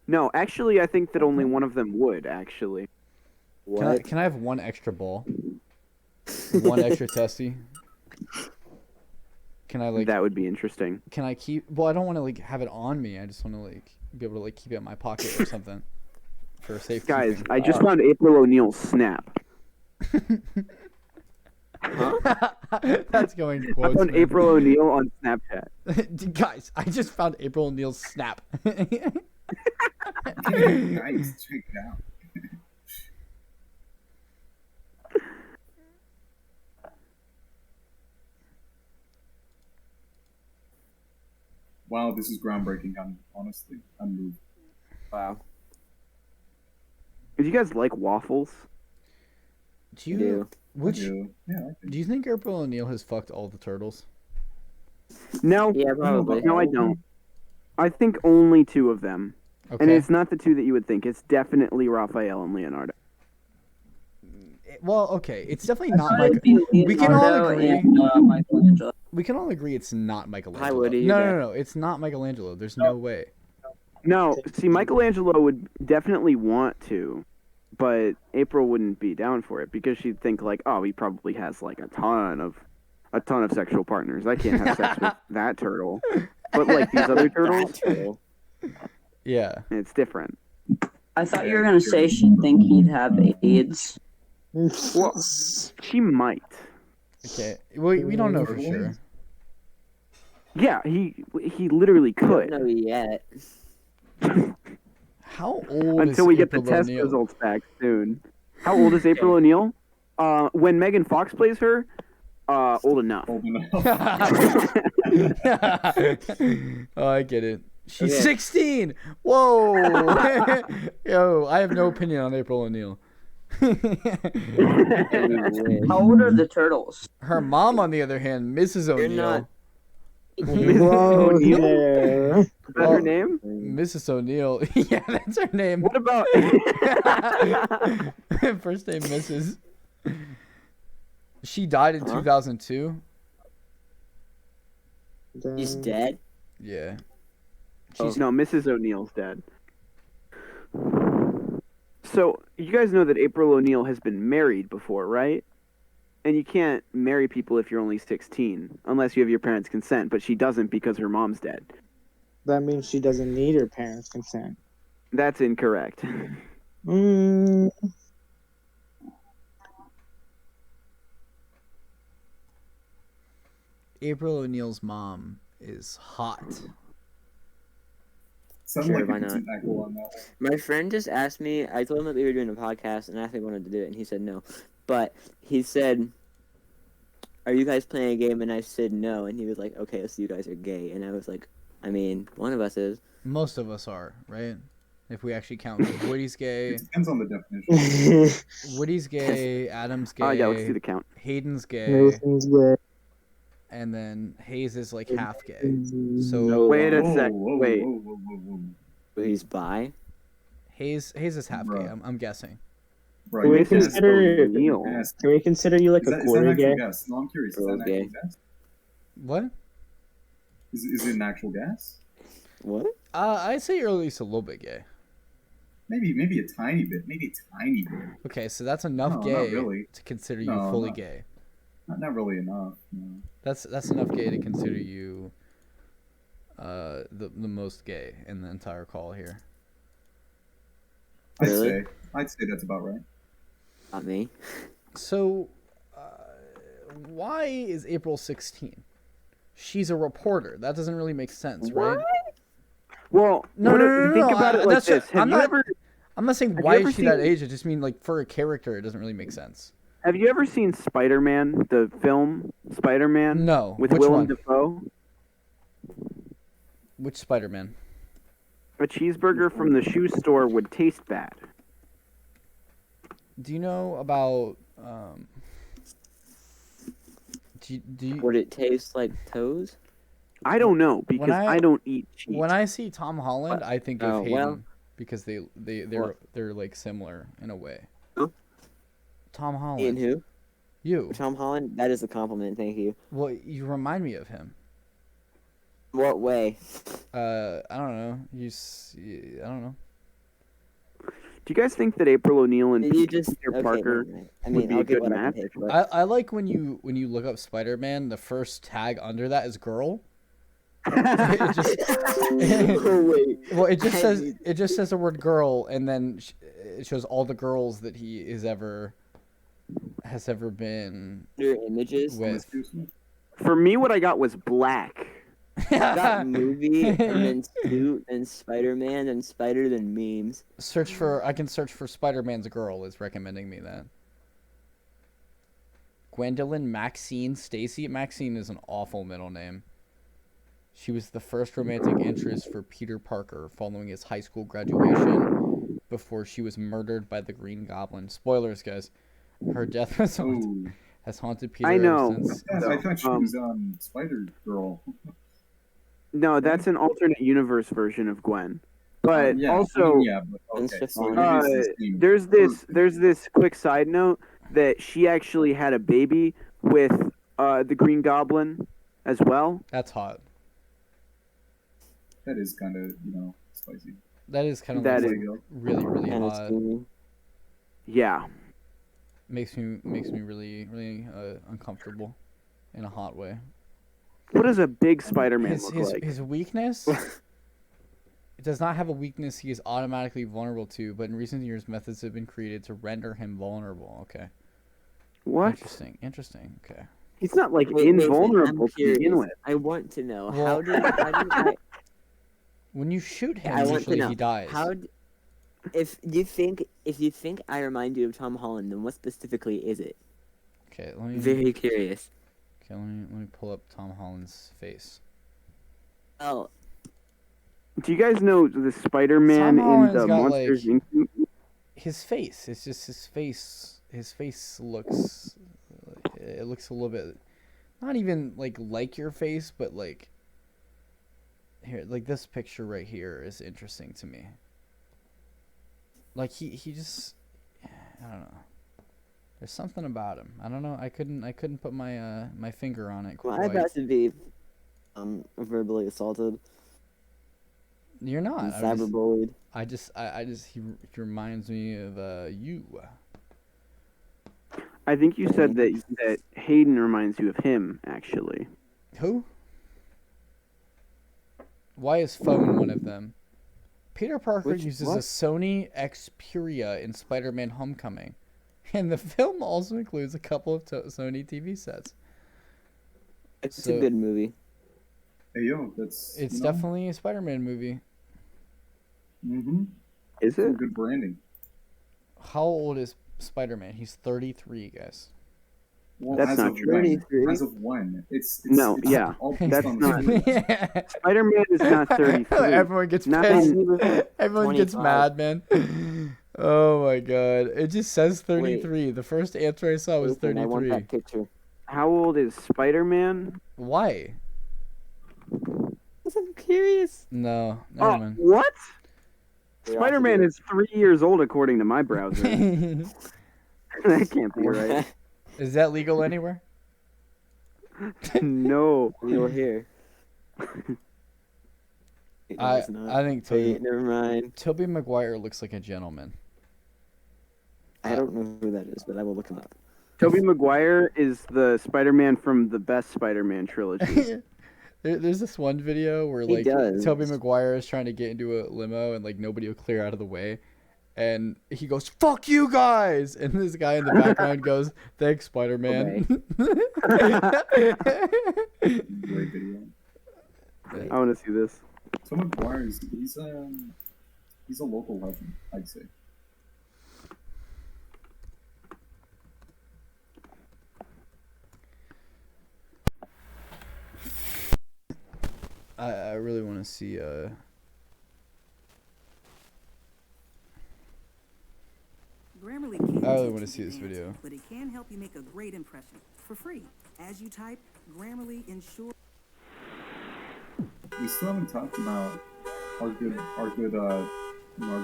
S4: No, actually, I think that only one of them would. Actually.
S5: what?
S1: Can I have one extra ball? One extra testy? Can I like?
S4: That would be interesting.
S1: Can I keep? Well, I don't want to like have it on me. I just want to like be able to like keep it in my pocket or something for safety.
S4: Guys, I just found April O'Neil's snap.
S1: That's going
S4: I
S1: quotes.
S4: found
S1: man.
S4: April O'Neil on Snapchat.
S1: Guys, I just found April O'Neil's snap.
S3: Nice. Check it out. Wow, this is groundbreaking. Honestly, I'm moved.
S5: Wow.
S4: Do you guys like waffles?
S1: Do you?
S5: do.
S1: Which?
S3: Yeah, I think.
S1: Do you think April O'Neil has fucked all the turtles?
S4: No.
S5: Yeah, probably.
S4: No, I don't. I think only 2 of them.
S1: Okay.
S4: And it's not the 2 that you would think. It's definitely Raphael and Leonardo.
S1: Well, okay. It's definitely
S6: I
S1: not
S6: thought
S1: Michael.
S6: it'd be
S1: We can all
S6: Leonardo
S1: agree.
S6: and Michelangelo.
S1: We can all agree it's not Michelangelo.
S5: I would
S1: no,
S5: either.
S1: no, no, it's not Michelangelo. There's no way.
S4: No, see, Michelangelo would definitely want to, but April wouldn't be down for it because she'd think like, oh, he probably has like a ton of sexual partners. I can't have sex with that turtle. But like these other turtles,
S5: That's true.
S1: Yeah.
S4: it's different.
S6: I thought you were gonna say she'd think he'd have AIDS.
S4: Well, she might.
S1: Okay. Well, we don't know for sure.
S4: Yeah, he literally
S5: I don't
S4: could
S5: know yet.
S1: How old
S4: until
S1: is
S4: we get the
S1: April
S4: test
S1: O'Neil?
S4: results back soon. How old is April O'Neil? When Megan Fox plays her, old enough.
S3: Old enough.
S1: Oh, I get it. She's
S5: Okay.
S1: 16. Whoa. Yo, I have no opinion on April O'Neil.
S6: How old are the turtles?
S1: Her mom, on the other hand, Mrs.
S5: You're
S1: O'Neil.
S5: not-
S2: Whoa
S4: O'Neil?
S2: there.
S4: Is that her name?
S1: Mrs. O'Neil. Yeah, that's her name.
S4: What about?
S1: First name Mrs. She died in 2002.
S5: He's dead.
S1: Yeah.
S4: No, Mrs. O'Neil's dead. So you guys know that April O'Neil has been married before, right? And you can't marry people if you're only 16, unless you have your parents' consent. But she doesn't because her mom's dead.
S2: That means she doesn't need her parents' consent.
S4: That's incorrect.
S2: Mm,
S1: April O'Neil's mom is hot.
S3: Sound
S5: Sure,
S3: like
S5: why
S3: a
S5: not?
S3: decent echo on that one.
S5: My friend just asked me. I told him that we were doing a podcast and asked me if I wanted to do it, and he said no. But he said, "Are you guys playing a game?" And I said no, and he was like, "Okay, so you guys are gay." And I was like, "I mean, one of us is."
S1: Most of us are, right? If we actually count. Woody's gay.
S3: It depends on the definition.
S1: Woody's gay. Adam's gay.
S4: Oh yeah, let's do the count.
S1: Hayden's gay.
S2: Nathan's gay.
S1: And then Hayes is like half gay. So
S5: No.
S4: Wait a
S3: Whoa,
S4: sec.
S3: whoa,
S4: Wait.
S3: whoa, whoa, whoa, whoa.
S5: But he's bi.
S1: Hayes is half gay.
S3: Bruh.
S1: I'm guessing.
S3: Bro,
S2: Can we
S3: you guys
S2: consider-
S3: don't
S4: O'Neil.
S3: ask.
S2: Can we consider you like
S3: Is
S2: a
S3: that an
S2: quarter
S3: actual
S2: gay?
S3: guess? No, I'm curious. Is that an
S5: Girl's
S3: actual guess?
S1: What?
S3: Is it an actual guess?
S5: What?
S1: I'd say you're at least a little bit gay.
S3: Maybe a tiny bit. Maybe a tiny bit.
S1: Okay, so that's enough
S3: No, not
S1: gay
S3: really.
S1: to consider you
S3: No,
S1: fully
S3: not-
S1: gay.
S3: Not really enough. No.
S1: That's enough gay to consider you the most gay in the entire call here.
S5: Really?
S3: I'd say that's about right.
S5: Not me.
S1: So why is April 16? She's a reporter. That doesn't really make sense, right?
S4: Well, think about it like
S1: that's
S4: this.
S1: I'm not saying
S4: have
S1: why
S4: you ever
S1: is she that
S4: seen-
S1: age. I just mean like for a character, it doesn't really make sense.
S4: Have you ever seen Spider-Man, the film Spider-Man?
S1: No.
S4: With
S1: Which
S4: Willem
S1: one?
S4: Dafoe?
S1: Which Spider-Man?
S4: A cheeseburger from the shoe store would taste bad.
S1: Do you know about do you
S5: Would it taste like toes?
S4: I don't know because
S1: I-
S4: I don't eat cheese.
S1: when I see Tom Holland, I think of
S5: Oh,
S1: Hayden
S5: well.
S1: because they're like similar in a way.
S5: Huh?
S1: Tom
S5: Ian
S1: Holland.
S5: who?
S1: You.
S5: Tom Holland? That is a compliment, thank you.
S1: Well, you remind me of him.
S5: What way?
S1: I don't know. I don't know.
S4: Do you guys think that April O'Neil and
S5: Did you just
S4: Peter
S5: okay,
S4: Parker?
S5: never mind. I
S4: would
S5: mean,
S4: be
S5: I'll
S4: a
S5: get
S4: good
S5: what I can
S4: match,
S5: take, but
S1: I like when you look up Spider-Man, the first tag under that is girl. It just
S5: oh wait.
S1: well, it just says the word girl, and then it shows all the girls that he has ever been
S5: Your images.
S1: with.
S3: Excuse me.
S4: For me, what I got was black.
S5: Got movie and then suit and Spider-Man and Spider then memes.
S1: I can search for Spider-Man's girl is recommending me that. Gwendolyn Maxine Stacy. Maxine is an awful middle name. She was the first romantic interest for Peter Parker following his high school graduation before she was murdered by the Green Goblin. Spoilers, guys. Her death has haunted Peter
S4: I know.
S1: ever since.
S3: I thought she was Spider Girl.
S4: No, that's an alternate universe version of Gwen. But
S3: Yeah,
S4: also,
S3: I mean, yeah, but okay. So it is the same
S4: there's this quick side note that she actually had a baby with the Green Goblin as well.
S1: That's hot.
S3: That is kind of spicy.
S1: That is kind of
S4: That
S1: like
S4: is-
S1: really, really
S5: Kind of
S1: hot.
S5: steamy.
S4: Yeah.
S1: Makes me really, really uncomfortable in a hot way.
S4: What does a big Spider-Man
S1: His
S4: look like?
S1: his weakness. It does not have a weakness he is automatically vulnerable to, but in recent years, methods have been created to render him vulnerable. Okay.
S4: What?
S1: Interesting. Okay.
S4: He's not like
S5: Wait,
S4: invulnerable
S5: I'm
S4: to begin
S5: curious.
S4: with.
S5: I want to know
S1: Well-
S5: how did I
S1: When you shoot him,
S5: I want to
S1: usually
S5: know
S1: he dies.
S5: if you think I remind you of Tom Holland, then what specifically is it?
S1: Okay, let me
S5: Very curious.
S1: let me pull up Tom Holland's face.
S5: Oh,
S4: Do you guys know the Spider-Man
S1: Tom
S4: in
S1: Holland's
S4: the
S1: got,
S4: Monsters Inc. movie?
S1: His face. It's just his face. His face looks. It looks a little bit, not even like your face, but like. Here, like this picture right here is interesting to me. Like he just, I don't know. There's something about him. I don't know. I couldn't put my my finger on it
S5: well,
S1: quite.
S5: I'm about to be verbally assaulted,
S1: You're not.
S5: and cyberbullied.
S1: I just he reminds me of you.
S4: I think you said that Hayden reminds you of him, actually.
S1: Who? Why is phone one of them? Peter Parker uses
S5: what?
S1: a Sony Xperia in Spider-Man: Homecoming, and the film also includes a couple of Sony TV sets.
S5: It's
S1: So-
S5: a good movie.
S3: Hey yo, that's
S1: It's definitely a Spider-Man movie.
S3: Mm-hmm.
S4: Is
S3: Some
S4: it?
S3: good branding.
S1: How old is Spider-Man? He's 33, guys.
S3: Well,
S4: That's
S3: as
S4: not
S3: of
S4: true.
S3: when?
S5: 33?
S3: As of when? It's
S4: No,
S3: it's
S4: yeah,
S3: all based
S4: that's
S3: on
S4: not-
S3: the
S4: Spider-Man is not 33.
S1: Everyone gets
S4: Not
S1: pissed.
S5: in-
S1: Everyone gets
S5: 25.
S1: mad, man. Oh my god. It just says 33. The first answer I saw was
S5: Listen, I want
S1: 33.
S5: that picture.
S4: How old is Spider-Man?
S1: Why?
S5: I'm curious.
S1: No, never
S4: Oh,
S1: mind.
S4: what?
S5: You're off
S4: Spider-Man
S5: to
S4: is 3 years old according to my browser. That can't be right.
S1: Is that legal anywhere?
S4: No.
S5: You're here.
S1: I
S5: It's not.
S1: I think
S5: Wait, never mind.
S1: Tobey Maguire looks like a gentleman.
S5: I don't know who that is, but I will look him up.
S4: Tobey Maguire is the Spider-Man from the best Spider-Man trilogy.
S1: There's this one video where
S5: He does.
S1: Tobey Maguire is trying to get into a limo and nobody will clear out of the way, and he goes "fuck you guys," and this guy in the background goes "thanks, Spider-Man."
S3: Great video.
S4: I want to see this.
S3: Tom McGuire he's a local legend, I'd say.
S1: I really want to see
S7: Grammarly can't
S1: I really
S7: teach
S1: wanna
S7: you
S1: see this
S7: fancy,
S1: video.
S7: but it can help you make a great impression for free. As you type, Grammarly ensures.
S3: We still haven't talked about our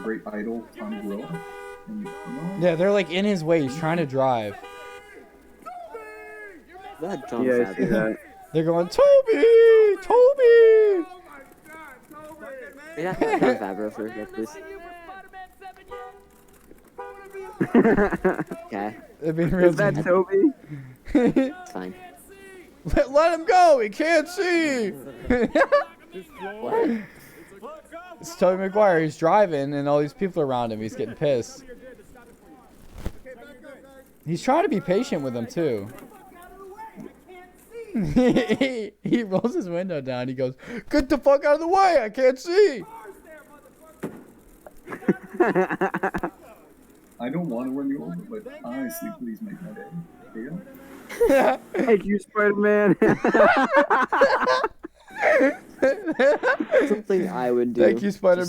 S3: great idol, Tom Gorilla. And,
S1: Yeah, they're like in his way. He's trying to drive.
S5: That John
S4: Yeah, I see
S5: Favreau.
S4: that.
S1: They're going, Toby! Toby!
S5: You're not John Favreau for this. Okay,
S1: They're being real
S4: Is that
S1: genuine.
S4: Toby?
S5: it's fine.
S1: Let him go! He can't see!
S5: What?
S1: It's Tobey Maguire. He's driving, and all these people around him. He's getting pissed. He's trying to be patient with them, too. He rolls his window down. He goes, "Get the fuck out of the way! I can't see!"
S3: I don't want to run you over, but honestly, please make my day. Yeah?
S4: Thank you, Spider-Man.
S5: Something I would do.
S1: Thank you, Spider-Man.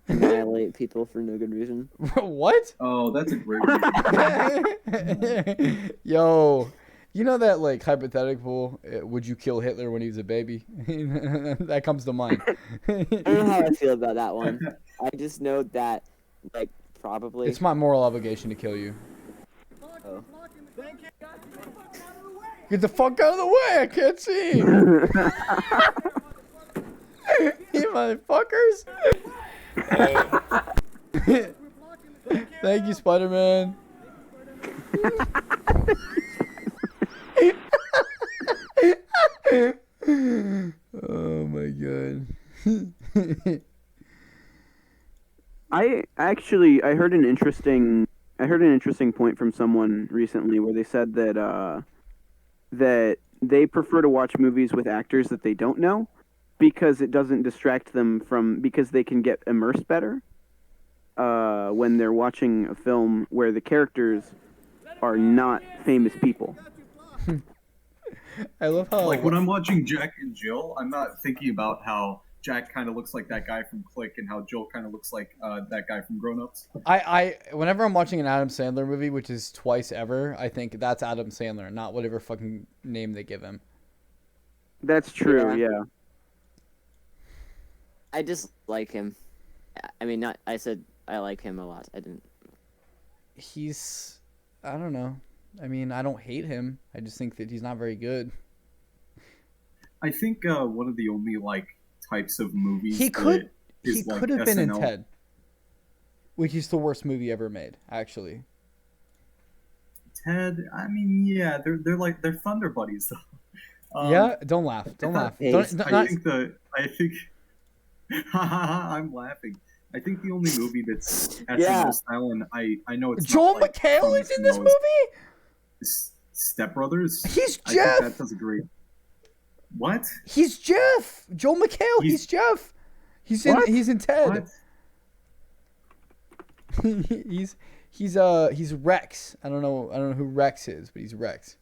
S5: Just, like, annihilate people for no good reason.
S1: What?
S3: Oh, that's a great one.
S1: Yo, you know that like hypothetical? Would you kill Hitler when he was a baby? That comes to mind.
S5: I don't know how I feel about that one. I just know that, like, probably.
S1: It's my moral obligation to kill you.
S5: Oh.
S1: Get the fuck out of the way! I can't see. You motherfuckers! Thank you, Spider-Man. Oh my god.
S4: I heard an interesting point from someone recently where they said that that they prefer to watch movies with actors that they don't know because it doesn't distract them because they can get immersed better when they're watching a film where the characters are not famous people.
S1: I love how
S3: Like when I'm watching Jack and Jill, I'm not thinking about how Jack kind of looks like that guy from Click and how Jill kind of looks like that guy from Grown Ups.
S1: I whenever I'm watching an Adam Sandler movie, which is twice ever, I think that's Adam Sandler, not whatever fucking name they give him.
S4: That's true, yeah.
S5: I just like him. I mean, not. I said I like him a lot. I didn't.
S1: I don't know. I mean, I don't hate him. I just think that he's not very good.
S3: I think one of the only like types of movies
S1: He could
S3: like
S1: have been in
S3: SNL.
S1: Ted, which is the worst movie ever made, actually.
S3: Ted, I mean, yeah, they're Thunder Buddies though.
S1: Yeah, don't laugh. Don't laugh.
S5: Hey,
S1: Don't,
S3: I think I'm laughing. I think the only movie that's SNL
S5: Yeah.
S3: style, and I know it's
S1: Joel
S3: not, like,
S1: McHale
S3: from
S1: is in this
S3: SNL,
S1: movie?
S3: is Step Brothers.
S1: He's
S3: I think
S1: Jeff.
S3: that does a great. What?
S1: He's Jeff. Joel McHale. He's Jeff. He's in.
S3: What?
S1: He's in Ted.
S3: What?
S1: he's Rex. I don't know who Rex is, but he's Rex.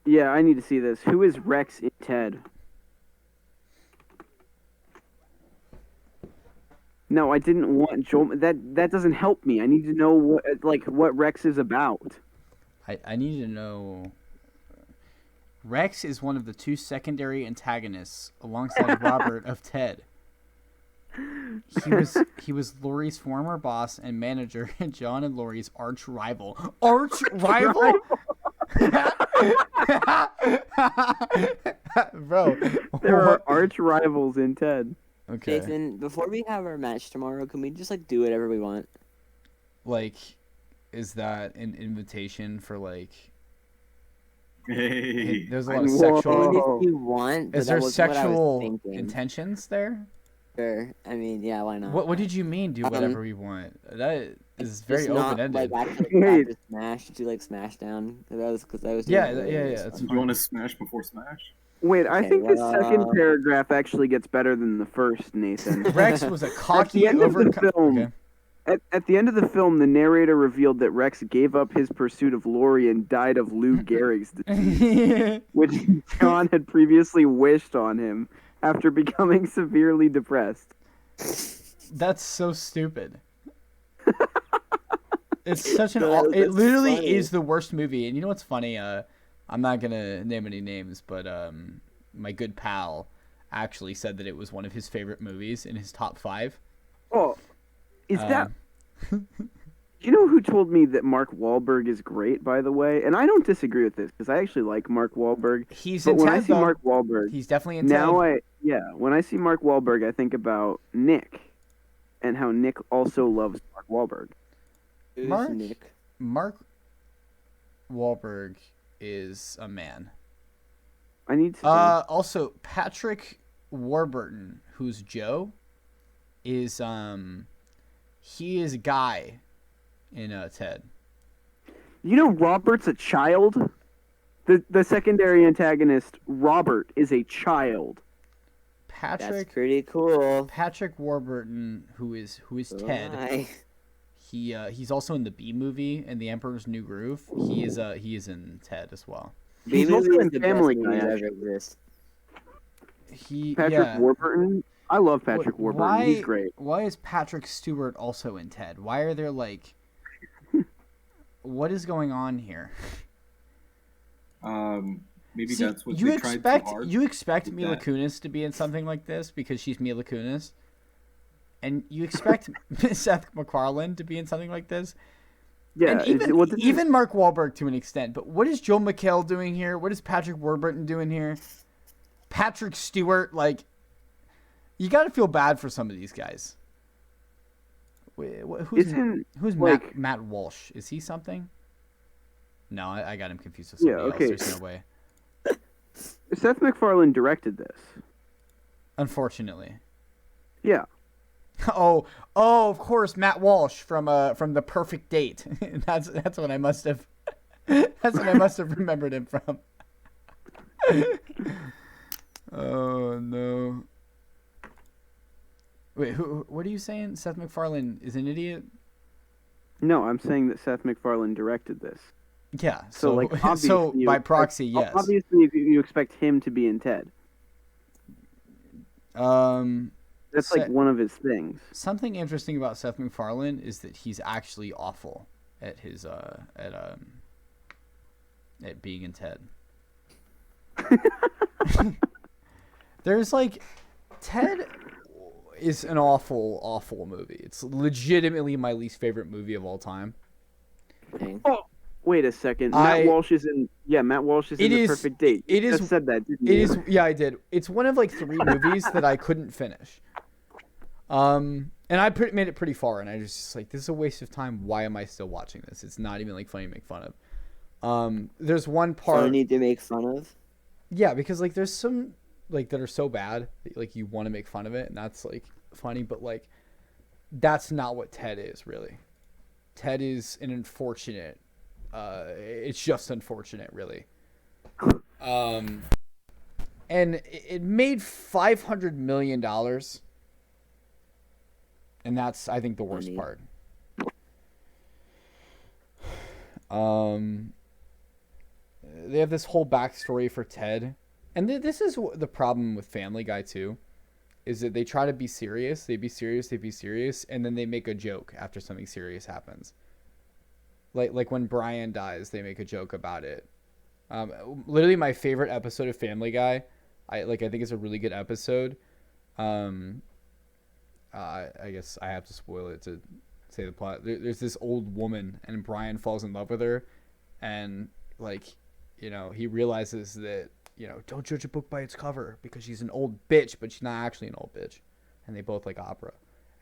S4: Yeah, I need to see this. Who is Rex in Ted? No, I didn't want Joel. That doesn't help me. I need to know what Rex is about.
S1: I need to know. Rex is one of the two secondary antagonists alongside Robert of Ted. He was Laurie's former boss and manager and John and Laurie's arch rival. Arch rival? Bro.
S4: There are
S1: what?
S4: arch rivals in Ted.
S1: Okay.
S5: Nathan, before we have our match tomorrow, can we just do whatever we want?
S1: Like, is that an invitation for like?
S3: Hey.
S1: There's a lot of
S4: Whoa.
S1: sexual.
S5: I mean, if you want, but
S1: Is
S5: that
S1: there
S5: wasn't what I was
S1: sexual
S5: thinking.
S1: intentions there?
S5: Sure. I mean, yeah, why not?
S1: What did you mean? Do whatever we want. That is very
S5: Just not,
S1: open ended.
S5: like actually
S4: Wait.
S5: after Smash. Did you like Smash Down? Because I was doing
S1: Yeah,
S5: it
S1: yeah,
S5: earlier,
S1: yeah.
S5: so-
S1: It's
S3: Do you want to smash before Smash?
S4: Wait, I
S5: Okay,
S4: think this
S5: well,
S4: second paragraph actually gets better than the first, Nathan.
S1: Rex was a
S4: At the
S1: cocky
S4: end of the film,
S1: Okay.
S4: at the end of the film, the narrator revealed that Rex gave up his pursuit of Lori and died of Lou Gehrig's disease, which John had previously wished on him after becoming severely depressed.
S1: That's so stupid. It's such an.
S5: No,
S1: It
S5: that's
S1: literally
S5: funny.
S1: is the worst movie. And you know what's funny? I'm not gonna name any names, but my good pal actually said that it was one of his favorite movies in his top 5.
S4: Oh, is that?
S1: Um,
S4: You know who told me that Mark Wahlberg is great, by the way? And I don't disagree with this because I actually like Mark Wahlberg.
S1: He's
S4: But
S1: in
S4: when I
S1: Ted,
S4: see
S1: though.
S4: Mark Wahlberg,
S1: He's definitely in
S4: now
S1: Ted.
S4: when I see Mark Wahlberg, I think about Nick, and how Nick also loves Mark Wahlberg.
S5: Who's
S1: Mark?
S5: Nick?
S1: Mark Wahlberg is a man.
S4: I need to.
S1: Also Patrick Warburton, who's Joe, is he is Guy in Ted.
S4: You know, Robert's a child. The secondary antagonist, Robert, is a child.
S5: That's
S1: Patrick
S5: pretty cool.
S1: Patrick Warburton, who is Ted.
S5: Why?
S1: He's also in the B movie and The Emperor's New Groove. He is in Ted as well.
S4: He's
S5: B-movie
S4: also
S5: is
S4: in
S5: the
S4: Family
S5: best
S4: Guy,
S5: movie to
S4: actually.
S5: ever exist.
S4: Patrick Warburton. I love Patrick Warburton.
S1: Why,
S4: He's great.
S1: Why is Patrick Stewart also in Ted? Why are there like what is going on here?
S3: Maybe
S1: See,
S3: that's what
S1: you
S3: they
S1: expect
S3: tried too hard.
S1: you expect
S3: with
S1: Mila
S3: that.
S1: Kunis to be in something like this because she's Mila Kunis, and you expect Seth MacFarlane to be in something like this.
S4: Yeah,
S1: And
S4: this is-
S1: even Mark Wahlberg to an extent. But what is Joel McHale doing here? What is Patrick Warburton doing here? Patrick Stewart, like, you got to feel bad for some of these guys. Who's
S4: like-
S1: Matt Walsh? Is he something? No, I got him confused with
S4: Yeah,
S1: somebody
S4: okay.
S1: else. There's no way.
S4: Seth MacFarlane directed this.
S1: Unfortunately.
S4: Yeah.
S1: Oh, of course, Matt Walsh from The Perfect Date. that's what I must have. That's what I must have remembered him from. Oh no. Wait, what are you saying? Seth MacFarlane is an idiot?
S4: No, I'm saying that Seth MacFarlane directed this.
S1: Yeah.
S4: So, like, obviously
S1: so
S4: you
S1: by
S4: expect-
S1: proxy, yes.
S4: Obviously, you expect him to be in Ted. That's like
S1: Sa-
S4: one of his things.
S1: Something interesting about Seth MacFarlane is that he's actually awful at his at being in Ted. There's like Ted is an awful movie. It's legitimately my least favorite movie of all time.
S5: Dang.
S4: Wait a second.
S1: I-
S4: Matt Walsh is in
S1: It
S4: The
S1: is-
S4: Perfect Date.
S1: it
S4: You
S1: is-
S4: just said that, didn't
S1: It
S4: you?
S1: is, yeah, I did. It's one of like 3 movies that I couldn't finish. And I made it pretty far, and I was just like, this is a waste of time. Why am I still watching this? It's not even like funny to make fun of. There's one part.
S5: Funny to make fun of.
S1: Yeah, because like there's some like that are so bad that, like you want to make fun of it, and that's like funny, but like that's not what Ted is really. Ted is an unfortunate. It's just unfortunate, really. And it made $500 million, and that's I think the worst
S5: Funny.
S1: part. They have this whole backstory for Ted, and this is the problem with Family Guy too, is that they try to be serious, they be serious, and then they make a joke after something serious happens. Like when Brian dies, they make a joke about it. Literally my favorite episode of Family Guy, I think it's a really good episode. I guess I have to spoil it to say the plot. There's this old woman, and Brian falls in love with her, and like, you know, he realizes that, you know, don't judge a book by its cover because she's an old bitch, but she's not actually an old bitch. And they both like opera,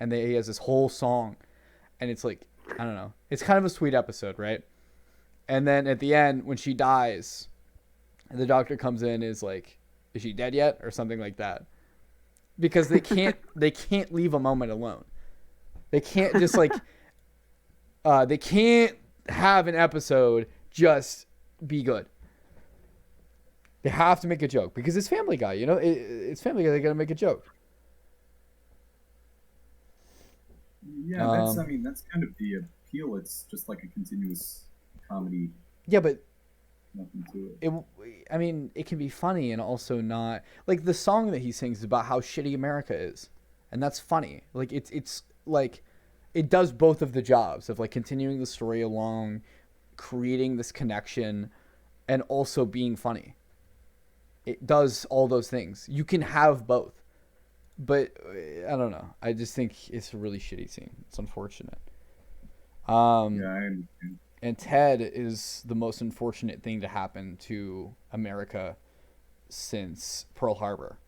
S1: and he has this whole song, and it's like, I don't know, it's kind of a sweet episode, right? And then at the end, when she dies, and the doctor comes in, is like, is she dead yet, or something like that? because they can't leave a moment alone. They can't just like they can't have an episode just be good. They have to make a joke because it's Family Guy, you know. It's Family Guy. They gotta make a joke.
S3: Yeah, that's that's kind of the appeal. It's just like a continuous comedy.
S1: Yeah, but
S3: nothing to it.
S1: It can be funny and also not. Like the song that he sings is about how shitty America is, and that's funny. Like it's like it does both of the jobs of like continuing the story along, creating this connection, and also being funny. It does all those things. You can have both. But I don't know. I just think it's a really shitty scene. It's unfortunate.
S3: Yeah, I understand.
S1: And Ted is the most unfortunate thing to happen to America since Pearl Harbor.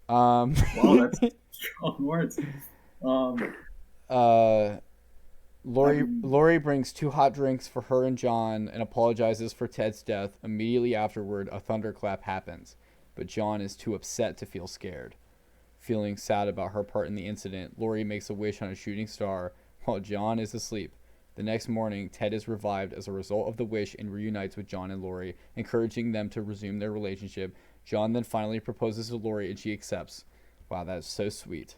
S3: Wow, that's strong words.
S1: Lori brings 2 hot drinks for her and John and apologizes for Ted's death. Immediately afterward, a thunderclap happens, but John is too upset to feel scared. Feeling sad about her part in the incident, Lori makes a wish on a shooting star while John is asleep. The next morning, Ted is revived as a result of the wish and reunites with John and Lori, encouraging them to resume their relationship. John then finally proposes to Lori and she accepts. Wow, that is so sweet.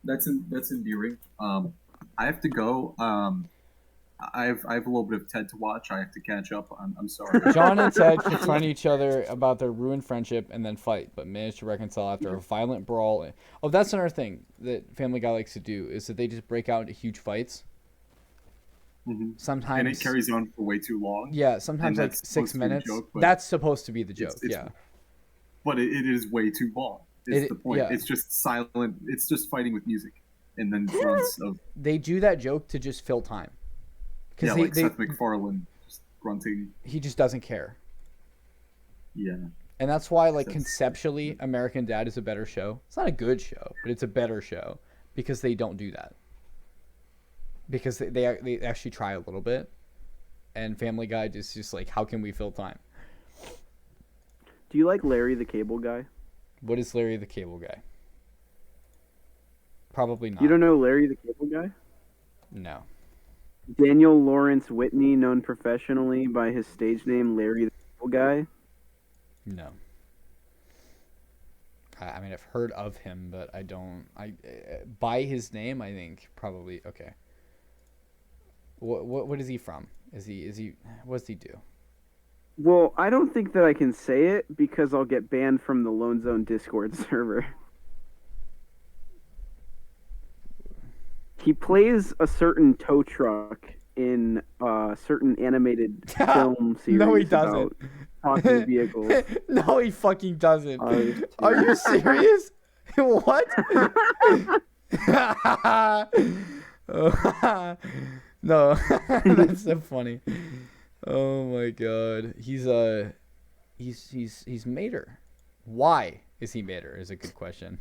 S3: That's endearing. I have to go. I have a little bit of Ted to watch. I have to catch up. I'm sorry.
S1: John and Ted confront each other about their ruined friendship and then fight, but manage to reconcile after a violent brawl. Oh, that's another thing that Family Guy likes to do is that they just break out into huge fights.
S3: Mm-hmm.
S1: Sometimes,
S3: and it carries on for way too long.
S1: Yeah, sometimes like 6 minutes.
S3: Joke,
S1: that's supposed to be the joke.
S3: It's,
S1: yeah,
S3: but it is way too long. Is the point?
S1: Yeah.
S3: It's just silent. It's just fighting with music, and then grunts of.
S1: They do that joke to just fill time.
S3: Yeah, like Seth MacFarlane just grunting.
S1: He just doesn't care.
S3: Yeah.
S1: And that's why, like, conceptually, American Dad is a better show. It's not a good show, but it's a better show because they don't do that. Because they actually try a little bit, and Family Guy is just like, how can we fill time?
S4: Do you like Larry the Cable Guy?
S1: What is Larry the Cable Guy? Probably not.
S4: You don't know Larry the Cable Guy?
S1: No.
S4: Daniel Lawrence Whitney, known professionally by his stage name Larry the Cable Guy?
S1: No. I mean, I've heard of him, but I don't. By his name, I think probably okay. What is he from? Is he? What does he do?
S4: Well, I don't think that I can say it because I'll get banned from the LoneZone Discord server. He plays a certain tow truck in a certain animated film series.
S1: No, he doesn't.
S4: About talking vehicles.
S1: No, he fucking doesn't. Are you serious? What? No, that's so funny. Oh my god, he's Mater. Why is he Mater? Is a good question.